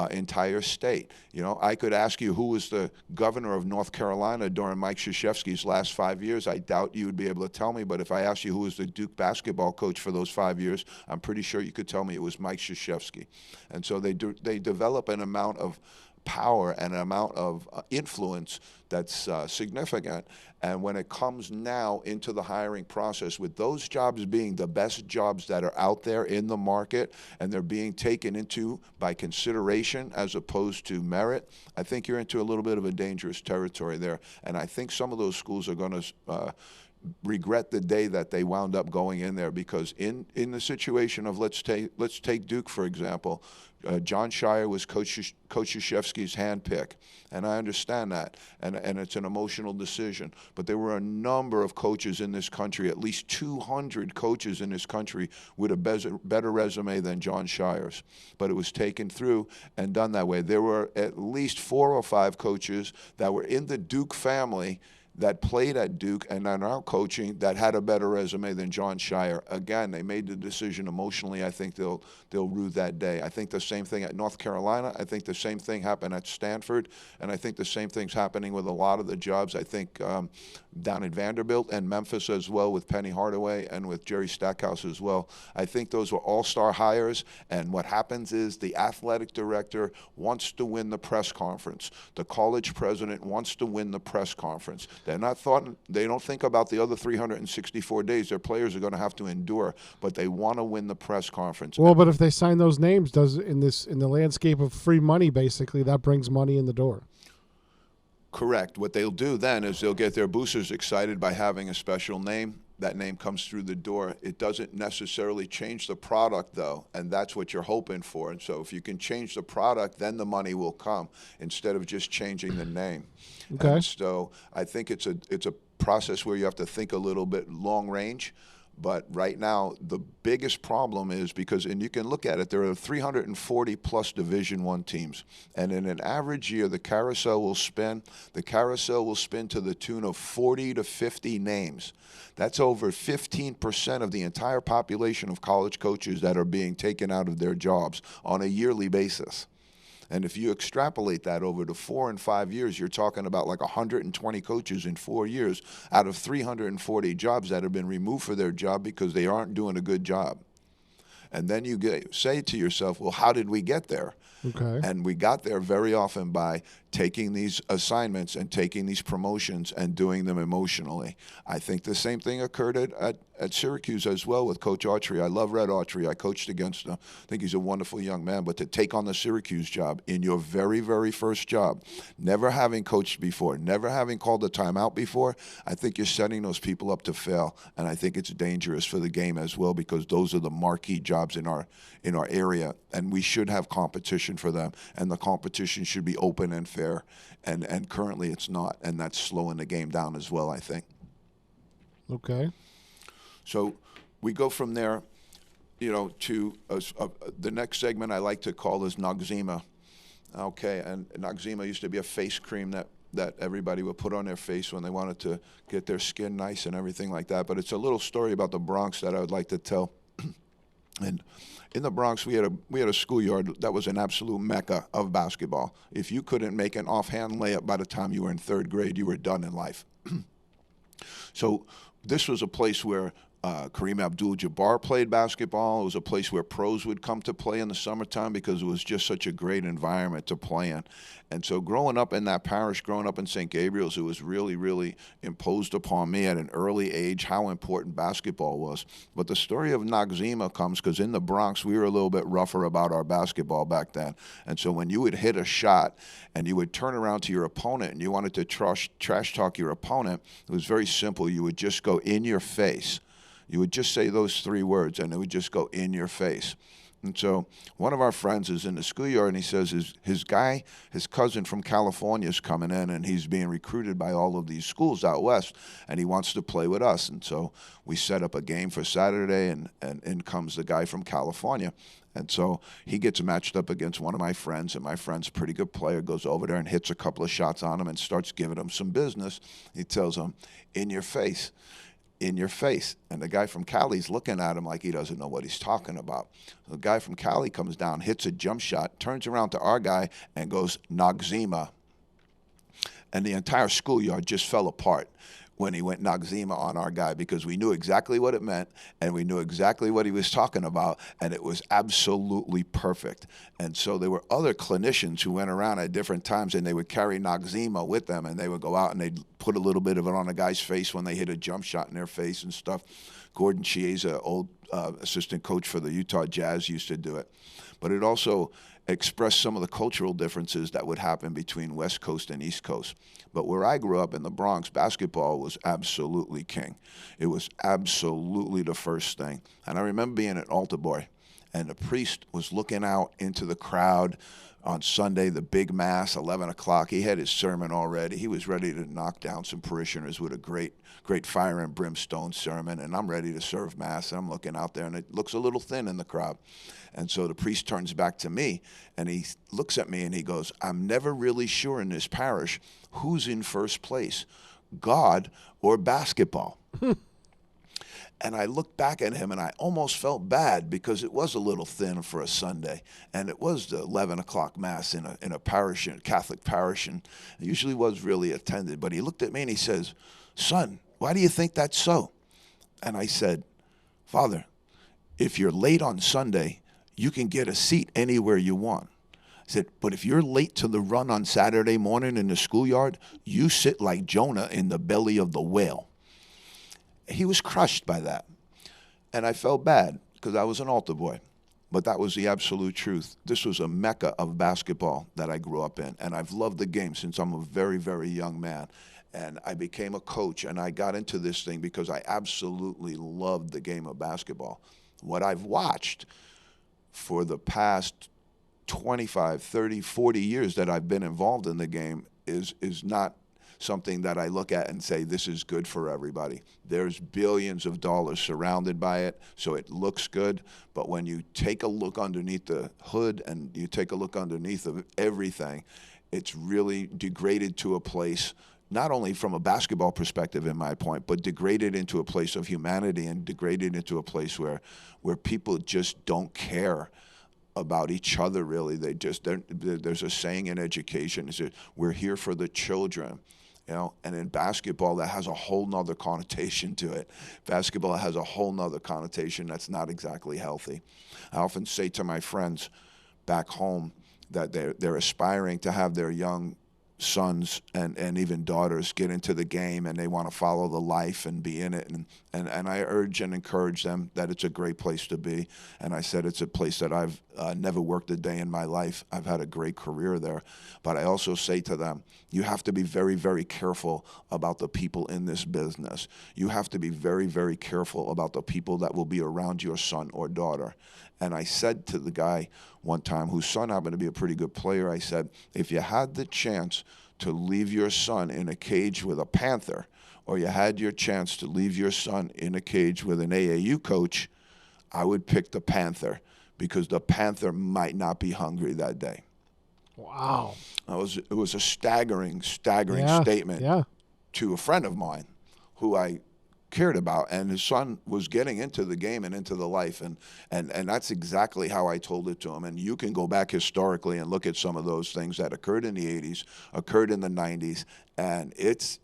entire state. You know, I could ask you who was the governor of North Carolina during Mike Krzyzewski's last 5 years. I doubt you would be able to tell me, but if I asked you who was the Duke basketball coach for those 5 years, I'm pretty sure you could tell me it was Mike Krzyzewski. And so they develop an amount of power and an amount of influence that's significant. And when it comes now into the hiring process, with those jobs being the best jobs that are out there in the market and they're being taken into by consideration as opposed to merit, I think you're into a little bit of a dangerous territory there. And I think some of those schools are going to regret the day that they wound up going in there, because in the situation of let's take Duke for example, John Shire was Coach Krzyzewski's handpick, and I understand that, and it's an emotional decision. But there were a number of coaches in this country, at least 200 coaches in this country, with a better resume than John Shire's. But it was taken through and done that way. There were at least 4 or 5 coaches that were in the Duke family that played at Duke and are now coaching that had a better resume than John Shire. Again, they made the decision emotionally. I think they'll rue that day. I think the same thing at North Carolina. I think the same thing happened at Stanford, and I think the same thing's happening with a lot of the jobs. I think down at Vanderbilt and Memphis as well, with Penny Hardaway and with Jerry Stackhouse as well. I think those were all-star hires, and what happens is the athletic director wants to win the press conference. The college president wants to win the press conference. They don't think about the other 364 days their players are going to have to endure, but they want to win the press conference. Well, but if they sign those names, in the landscape of free money, basically, that brings money in the door. Correct. What they'll do then is they'll get their boosters excited by having a special name. That name comes through the door. It doesn't necessarily change the product, though, and that's what you're hoping for. And so if you can change the product, then the money will come instead of just changing the name. Okay. And so I think it's a process where you have to think a little bit long range. But right now, the biggest problem is because, and you can look at it, there are 340 plus Division I teams. And in an average year, the carousel will spin to the tune of 40 to 50 names. That's over 15% of the entire population of college coaches that are being taken out of their jobs on a yearly basis. And if you extrapolate that over to 4 and 5 years, you're talking about like 120 coaches in 4 years out of 340 jobs that have been removed for their job because they aren't doing a good job. And then you say to yourself, well, how did we get there? Okay. And we got there very often by taking these assignments and taking these promotions and doing them emotionally. I think the same thing occurred at Syracuse as well with Coach Autry. I love Red Autry. I coached against him. I think he's a wonderful young man. But to take on the Syracuse job in your very, very first job, never having coached before, never having called a timeout before, I think you're setting those people up to fail. And I think it's dangerous for the game as well because those are the marquee jobs in our area, and we should have competition for them. And the competition should be open and fair. And currently it's not, and that's slowing the game down as well, I think. Okay. So we go from there, to the next segment I like to call is Noxzema. Okay, and Noxzema used to be a face cream that everybody would put on their face when they wanted to get their skin nice and everything like that. But it's a little story about the Bronx that I would like to tell. And in the Bronx, we had a schoolyard that was an absolute mecca of basketball. If you couldn't make an offhand layup by the time you were in third grade, you were done in life. So this was a place where Kareem Abdul-Jabbar played basketball. It was a place where pros would come to play in the summertime because it was just such a great environment to play in. And so growing up in that parish, growing up in St. Gabriel's, it was really, really imposed upon me at an early age how important basketball was. But the story of Noxzema comes because in the Bronx, we were a little bit rougher about our basketball back then. And so when you would hit a shot and you would turn around to your opponent and you wanted to trash talk your opponent, it was very simple. You would just go in your face. You would just say those 3 words, and it would just go in your face. And so one of our friends is in the schoolyard, and he says his cousin from California is coming in, and he's being recruited by all of these schools out west, and he wants to play with us. And so we set up a game for Saturday, and in comes the guy from California. And so he gets matched up against one of my friends, and my friend's a pretty good player, goes over there and hits a couple of shots on him and starts giving him some business. He tells him, in your face. In your face. And the guy from Cali's looking at him like he doesn't know what he's talking about. The guy from Cali comes down, hits a jump shot, turns around to our guy and goes, Noxzema. And the entire schoolyard just fell apart when he went Noxzema on our guy because we knew exactly what it meant and we knew exactly what he was talking about, and it was absolutely perfect. And so there were other clinicians who went around at different times and they would carry Noxzema with them, and they would go out and they'd put a little bit of it on a guy's face when they hit a jump shot in their face and stuff. Gordon Chiesa, old assistant coach for the Utah Jazz, used to do it. But it also expressed some of the cultural differences that would happen between West Coast and East Coast. But where I grew up in the Bronx, basketball was absolutely king. It was absolutely the first thing. And I remember being at altar boy, and the priest was looking out into the crowd on Sunday, the big mass, 11 o'clock. He had his sermon already. He was ready to knock down some parishioners with a great fire and brimstone sermon, and I'm ready to serve mass, and I'm looking out there, and it looks a little thin in the crowd. And so the priest turns back to me, and he looks at me, and he goes, I'm never really sure in this parish who's in first place, God or basketball. And I looked back at him, and I almost felt bad because it was a little thin for a Sunday, and it was the 11 o'clock mass in a parish, in a Catholic parish, and it usually was really attended. But he looked at me and he says, son, why do you think that's so? And I said, Father, if you're late on Sunday, you can get a seat anywhere you want. I said, but if you're late to the run on Saturday morning in the schoolyard, you sit like Jonah in the belly of the whale. He was crushed by that. And I felt bad because I was an altar boy. but that was the absolute truth. This was a mecca of basketball that I grew up in, and I've loved the game since I'm a very, very young man. And I became a coach, and I got into this thing because I absolutely loved the game of basketball. What I've watched for the past 25, 30, 40 years that I've been involved in the game is not something that I look at and say, this is good for everybody. There's billions of dollars surrounded by it, so it looks good. But when you take a look underneath the hood and you take a look underneath of everything, it's really degraded to a place, not only from a basketball perspective, in my point, but degraded into a place of humanity and degraded into a place where people just don't care about each other, really. There's a saying in education, is that we're here for the children. And in basketball, that has a whole nother connotation to it. Basketball has a whole nother connotation that's not exactly healthy. I often say to my friends back home that they're aspiring to have their young sons and even daughters get into the game, and they want to follow the life and be in it. And I urge and encourage them that it's a great place to be. And I said it's a place that I've never worked a day in my life. I've had a great career there. But I also say to them, you have to be very, very careful about the people in this business. You have to be very, very careful about the people that will be around your son or daughter. And I said to the guy one time, whose son happened to be a pretty good player, I said, if you had the chance to leave your son in a cage with a Panther, or you had your chance to leave your son in a cage with an AAU coach, I would pick the Panther, because the Panther might not be hungry that day. Wow. It was a staggering statement to a friend of mine who I cared about, and his son was getting into the game and into the life, and that's exactly how I told it to him. And you can go back historically and look at some of those things that occurred in the 80s, occurred in the 90s, and it's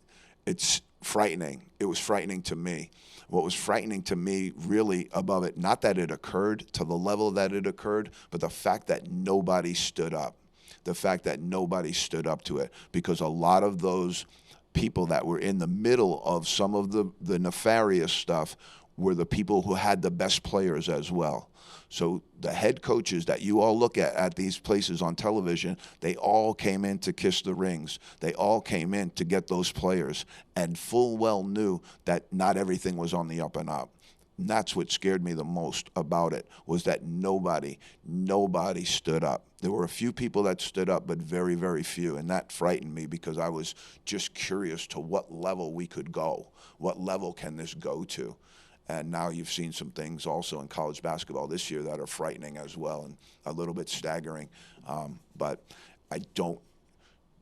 frightening. It was frightening to me. What was frightening to me really above it, not that it occurred to the level that it occurred, but the fact that nobody stood up. The fact that nobody stood up to it, because a lot of those people that were in the middle of some of the nefarious stuff were the people who had the best players as well. So the head coaches that you all look at these places on television, they all came in to kiss the rings. They all came in to get those players, and full well knew that not everything was on the up and up. And that's what scared me the most about it, was that nobody stood up. There were a few people that stood up, but very, very few, and that frightened me, because I was just curious to what level we could go. What level can this go to? And now you've seen some things also in college basketball this year that are frightening as well, and a little bit staggering. But I don't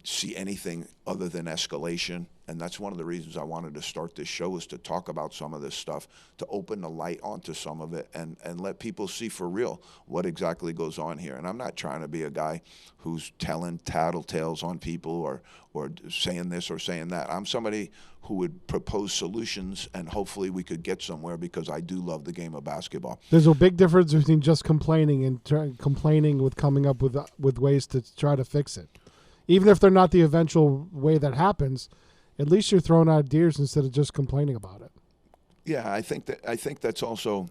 see anything other than escalation. And that's one of the reasons I wanted to start this show, is to talk about some of this stuff, to open the light onto some of it, and let people see for real what exactly goes on here. And I'm not trying to be a guy who's telling tattletales on people or saying this or saying that. I'm somebody who would propose solutions, and hopefully we could get somewhere, because I do love the game of basketball. There's a big difference between just complaining and complaining with coming up with ways to try to fix it. Even if they're not the eventual way that happens, at least you're throwing out ideas instead of just complaining about it. Yeah, I think that's also,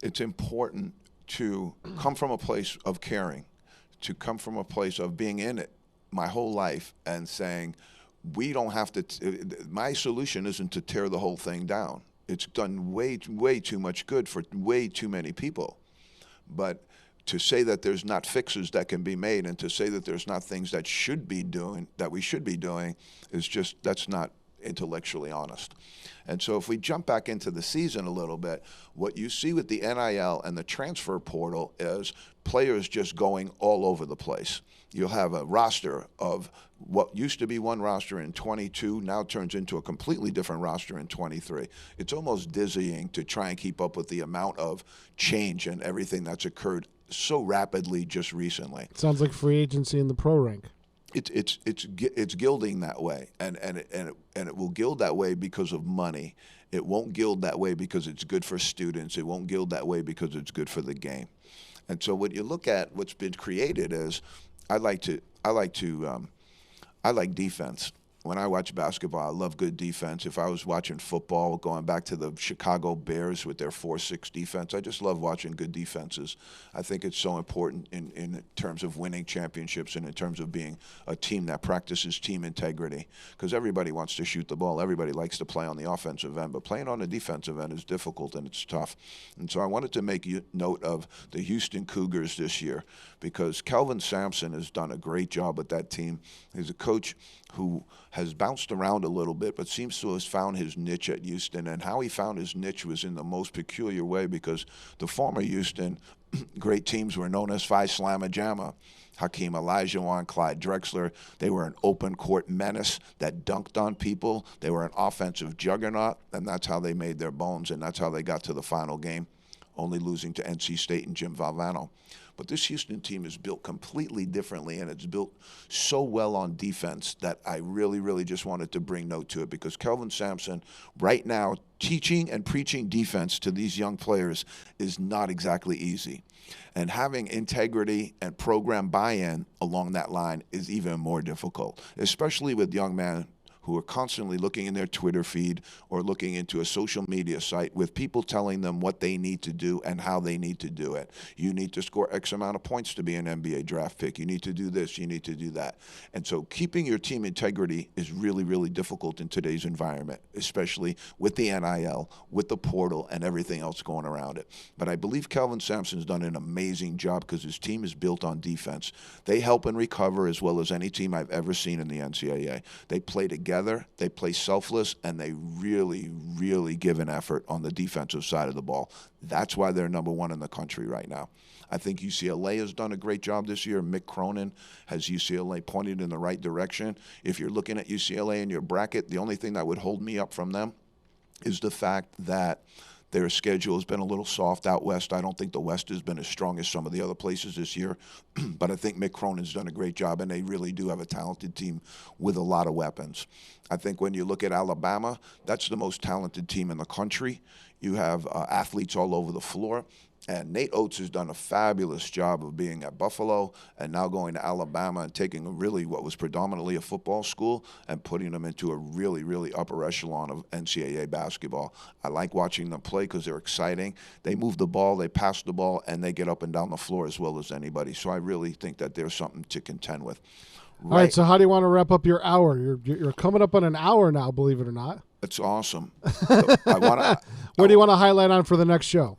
it's important to come from a place of caring, to come from a place of being in it my whole life and saying, we don't have to, my solution isn't to tear the whole thing down. It's done way too much good for way too many people. But to say that there's not fixes that can be made, and to say that there's not things that we should be doing, is just, that's not intellectually honest. And so if we jump back into the season a little bit, what you see with the NIL and the transfer portal is players just going all over the place. You'll have a roster of what used to be one roster in 22 now turns into a completely different roster in 23. It's almost dizzying to try and keep up with the amount of change and everything that's occurred so rapidly just recently. Sounds like free agency in the pro rank. It's gilding that way, and it will gild that way because of money. It won't gild that way because it's good for students. It won't gild that way because it's good for the game. And so when you look at what's been created is, I like defense. when I watch basketball, I love good defense. If I was watching football, going back to the Chicago Bears with their 4-6 defense, I just love watching good defenses. I think it's so important in terms of winning championships and in terms of being a team that practices team integrity, because everybody wants to shoot the ball. Everybody likes to play on the offensive end, but playing on the defensive end is difficult and it's tough. And so I wanted to make note of the Houston Cougars this year, because Kelvin Sampson has done a great job with that team. He's a coach who has bounced around a little bit, but seems to have found his niche at Houston. And how he found his niche was in the most peculiar way, because the former Houston great teams were known as Phi Slamma Jamma. Hakeem Olajuwon, Clyde Drexler. They were an open court menace that dunked on people. They were an offensive juggernaut, and that's how they made their bones, and that's how they got to the final game, only losing to NC State and Jim Valvano. But this Houston team is built completely differently, and it's built so well on defense that I really, really just wanted to bring note to it, because Kelvin Sampson right now teaching and preaching defense to these young players is not exactly easy. And having integrity and program buy-in along that line is even more difficult, especially with young men who are constantly looking in their Twitter feed or looking into a social media site with people telling them what they need to do and how they need to do it. You need to score X amount of points to be an NBA draft pick. You need to do this. You need to do that. And so keeping your team integrity is really, really difficult in today's environment, especially with the NIL, with the portal, and everything else going around it. But I believe Kelvin Sampson's done an amazing job, because his team is built on defense. They help and recover as well as any team I've ever seen in the NCAA. They play together. They play selfless, and they really, really give an effort on the defensive side of the ball. That's why they're number one in the country right now. I think UCLA has done a great job this year. Mick Cronin has UCLA pointed in the right direction. If you're looking at UCLA in your bracket, the only thing that would hold me up from them is the fact that their schedule has been a little soft out west. I don't think the West has been as strong as some of the other places this year, but I think Mick Cronin's done a great job, and they really do have a talented team with a lot of weapons. I think when you look at Alabama, that's the most talented team in the country. You have athletes all over the floor. And Nate Oates has done a fabulous job of being at Buffalo and now going to Alabama and taking really what was predominantly a football school and putting them into a really, really upper echelon of NCAA basketball. I like watching them play because they're exciting. They move the ball, they pass the ball, and they get up and down the floor as well as anybody. So I really think that there's something to contend with. All right, so how do you want to wrap up your hour? You're coming up on an hour now, believe it or not. It's awesome. So what do you want to highlight on for the next show?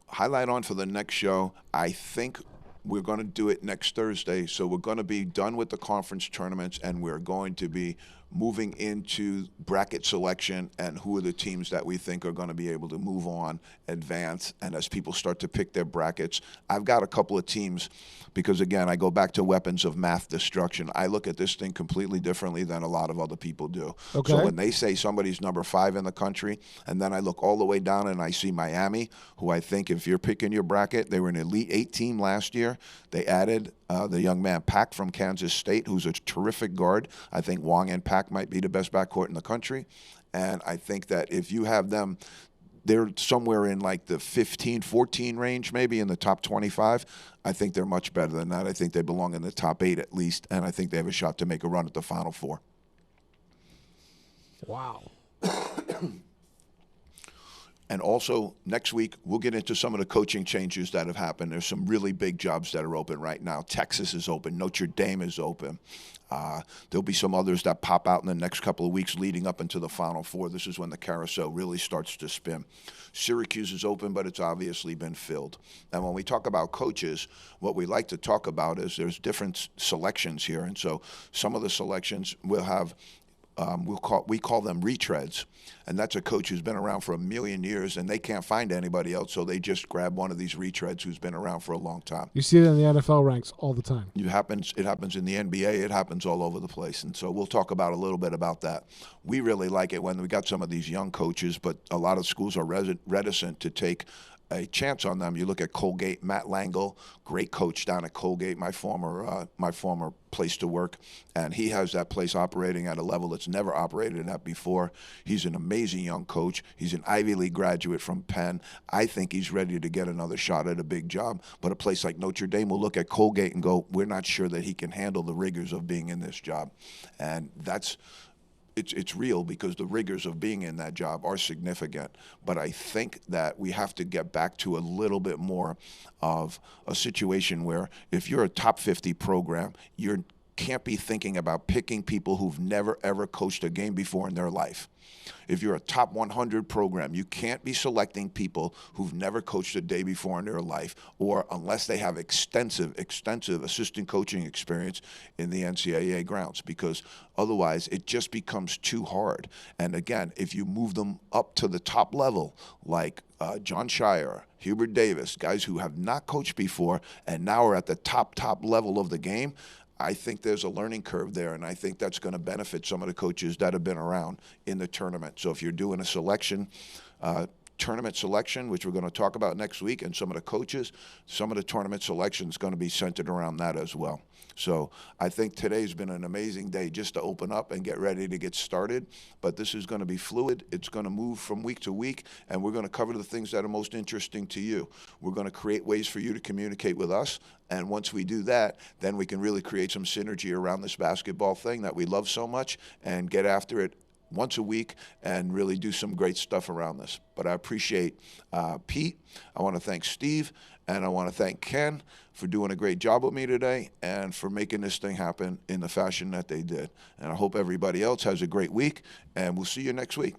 Highlight on for the next show, I think we're going to do it next Thursday. So we're going to be done with the conference tournaments, and we're going to be moving into bracket selection and who are the teams that we think are going to be able to move on, advance, and as people start to pick their brackets. I've got a couple of teams because, again, I go back to weapons of math destruction. I look at this thing completely differently than a lot of other people do. Okay. So when they say somebody's number 5 in the country, and then I look all the way down and I see Miami, who I think if you're picking your bracket, they were an Elite 8 team last year. They added the young man Pack from Kansas State, who's a terrific guard. I think Wong and Pack might be the best backcourt in the country. And I think that if you have them, they're somewhere in like the 15, 14 range, maybe in the top 25. I think they're much better than that. I think they belong in the top 8 at least, and I think they have a shot to make a run at the Final Four. Wow. And also, next week, we'll get into some of the coaching changes that have happened. There's some really big jobs that are open right now. Texas is open. Notre Dame is open. There'll be some others that pop out in the next couple of weeks leading up into the Final Four. This is when the carousel really starts to spin. Syracuse is open, but it's obviously been filled. And when we talk about coaches, what we like to talk about is there's different selections here. And so some of the selections will have we call them retreads, and that's a coach who's been around for a million years, and they can't find anybody else, so they just grab one of these retreads who's been around for a long time. You see it in the NFL ranks all the time. It happens in the NBA. It happens all over the place, and so we'll talk about a little bit about that. We really like it when we got some of these young coaches, but a lot of schools are reticent to take a chance on them. You look at Colgate, Matt Langle, great coach down at Colgate, my former place to work, and he has that place operating at a level that's never operated at before. He's an amazing young coach. He's an Ivy League graduate from Penn. I think he's ready to get another shot at a big job, but a place like Notre Dame will look at Colgate and go, we're not sure that he can handle the rigors of being in this job. And that's it's real because the rigors of being in that job are significant. But I think that we have to get back to a little bit more of a situation where if you're a top 50 program, you can't be thinking about picking people who've never ever coached a game before in their life. If you're a top 100 program, you can't be selecting people who've never coached a day before in their life, or unless they have extensive assistant coaching experience in the NCAA grounds, because otherwise it just becomes too hard. And again, if you move them up to the top level, like John Shire, Hubert Davis, guys who have not coached before and now are at the top level of the game, I think there's a learning curve there, and I think that's going to benefit some of the coaches that have been around in the tournament. So if you're doing a selection, tournament selection, which we're going to talk about next week, and some of the coaches, some of the tournament selection is going to be centered around that as well. So I think today's been an amazing day just to open up and get ready to get started. But this is going to be fluid. It's going to move from week to week, and we're going to cover the things that are most interesting to you. We're going to create ways for you to communicate with us. And once we do that, then we can really create some synergy around this basketball thing that we love so much and get after it once a week and really do some great stuff around this. But I appreciate Pete. I want to thank Steve, and I want to thank Ken for doing a great job with me today and for making this thing happen in the fashion that they did. And I hope everybody else has a great week, and we'll see you next week.